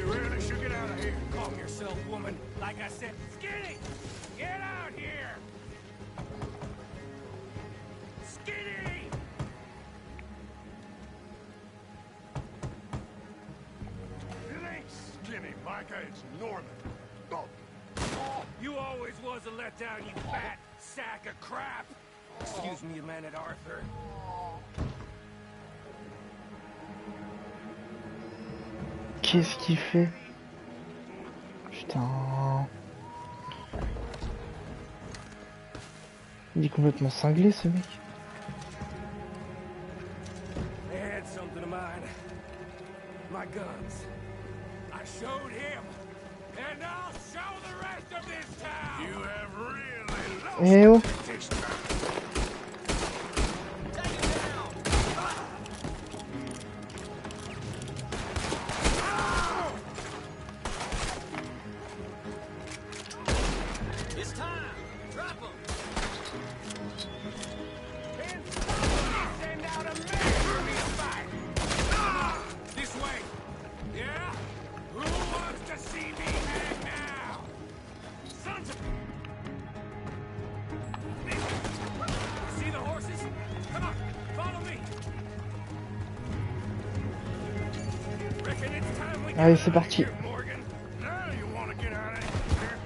really should get out of here. Calm yourself, woman. Like I said, Skinny! Get out here! Skinny! It ain't Skinny, Micah. It's Norman. Oh. You always was a letdown, you fat sack of crap! Excuse me a minute, Arthur. Qu'est-ce qu'il fait? Putain. Il est complètement cinglé, ce mec. They had something of mine. My guns. I showed him. And I'll show the rest of this town! You have really lost Eh oh. this time. It's time! Drop him! Send out a man for me to fight! This way! Yeah? Who wants to see me hang now? Sons of... See the horses? Come on, follow me! Reckon it's time we Allez, c'est parti. Morgan. Now you want to get out of here.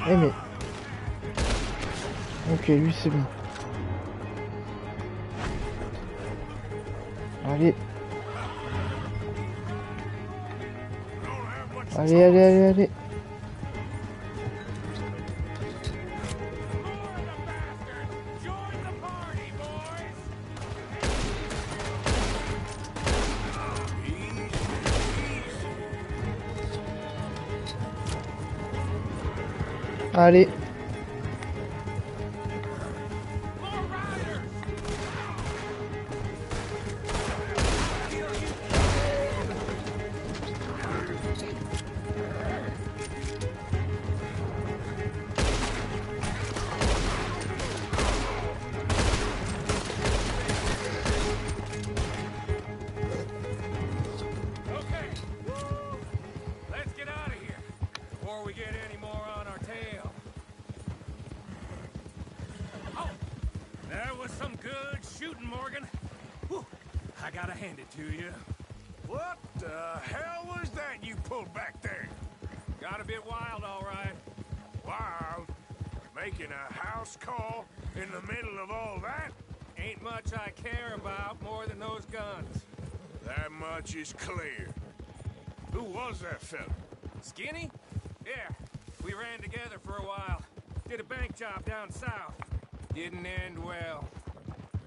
Eh mais... Ok, lui c'est bon. Allez. Allez, allez, allez, allez. Allez. I gotta hand it to you. What the hell was that you pulled back there? Got a bit wild, all right. Wild? Making a house call in the middle of all that? Ain't much I care about more than those guns. That much is clear. Who was that fella? Skinny? Yeah, we ran together for a while. Did a bank job down south. Didn't end well.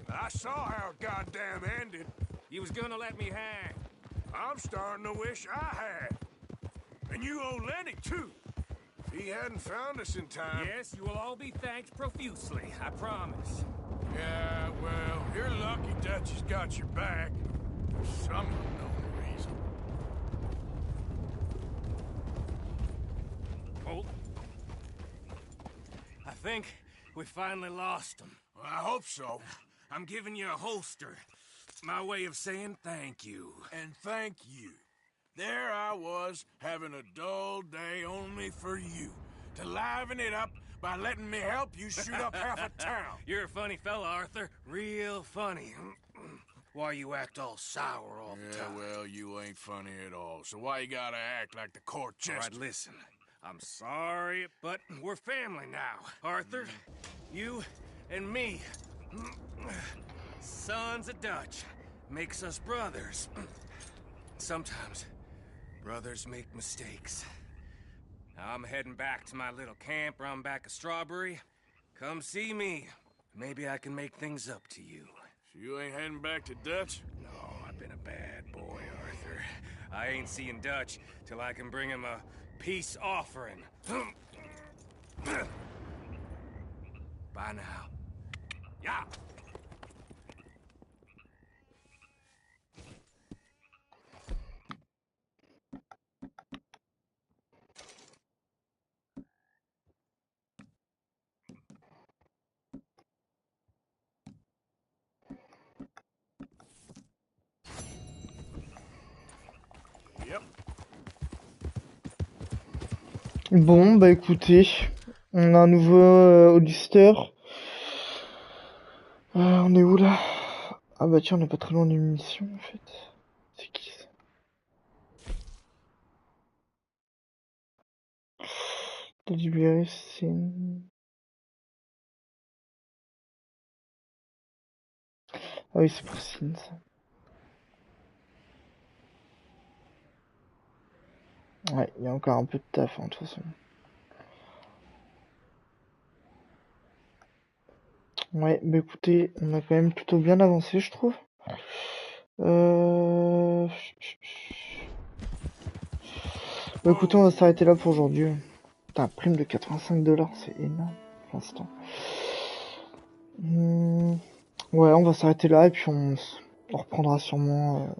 I saw how it goddamn ended. He was gonna let me hang. I'm starting to wish I had. And you owe Lenny, too. If he hadn't found us in time... Yes, you will all be thanked profusely, I promise. Yeah, well, you're lucky Dutch has got your back. For some unknown reason. Oh. I think we finally lost him. Well, I hope so. I'm giving you a holster. My way of saying thank you. And thank you. There I was, having a dull day only for you. To liven it up by letting me help you shoot up half a town. You're a funny fella, Arthur. Real funny. Why you act all sour all the time? Well, you ain't funny at all. So why you gotta act like the court jester? All right, listen. I'm sorry, but we're family now. Arthur, you and me. Sons of Dutch. Makes us brothers. Sometimes brothers make mistakes. Now I'm heading back to my little camp around back of Strawberry. Come see me. Maybe I can make things up to you. So you ain't heading back to Dutch? No, I've been a bad boy, Arthur. I ain't seeing Dutch till I can bring him a peace offering. Bye now. Yeah. Bon, bah écoutez, on a un nouveau auditeur. On est où là? Ah bah tiens, on est pas très loin d'une mission en fait. C'est qui ça? T'as libéré, c'est... Ah oui, c'est pour Sin ça. Ouais, il y a encore un peu de taf hein, de toute façon. Ouais, bah écoutez, on a quand même plutôt bien avancé, je trouve. Bah écoutez, on va s'arrêter là pour aujourd'hui. Putain, prime de 85$, c'est énorme pour l'instant. Ouais, on va s'arrêter là et puis on reprendra sûrement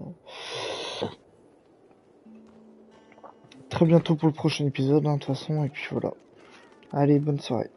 très bientôt pour le prochain épisode, hein, de toute façon. Et puis voilà. Allez, bonne soirée.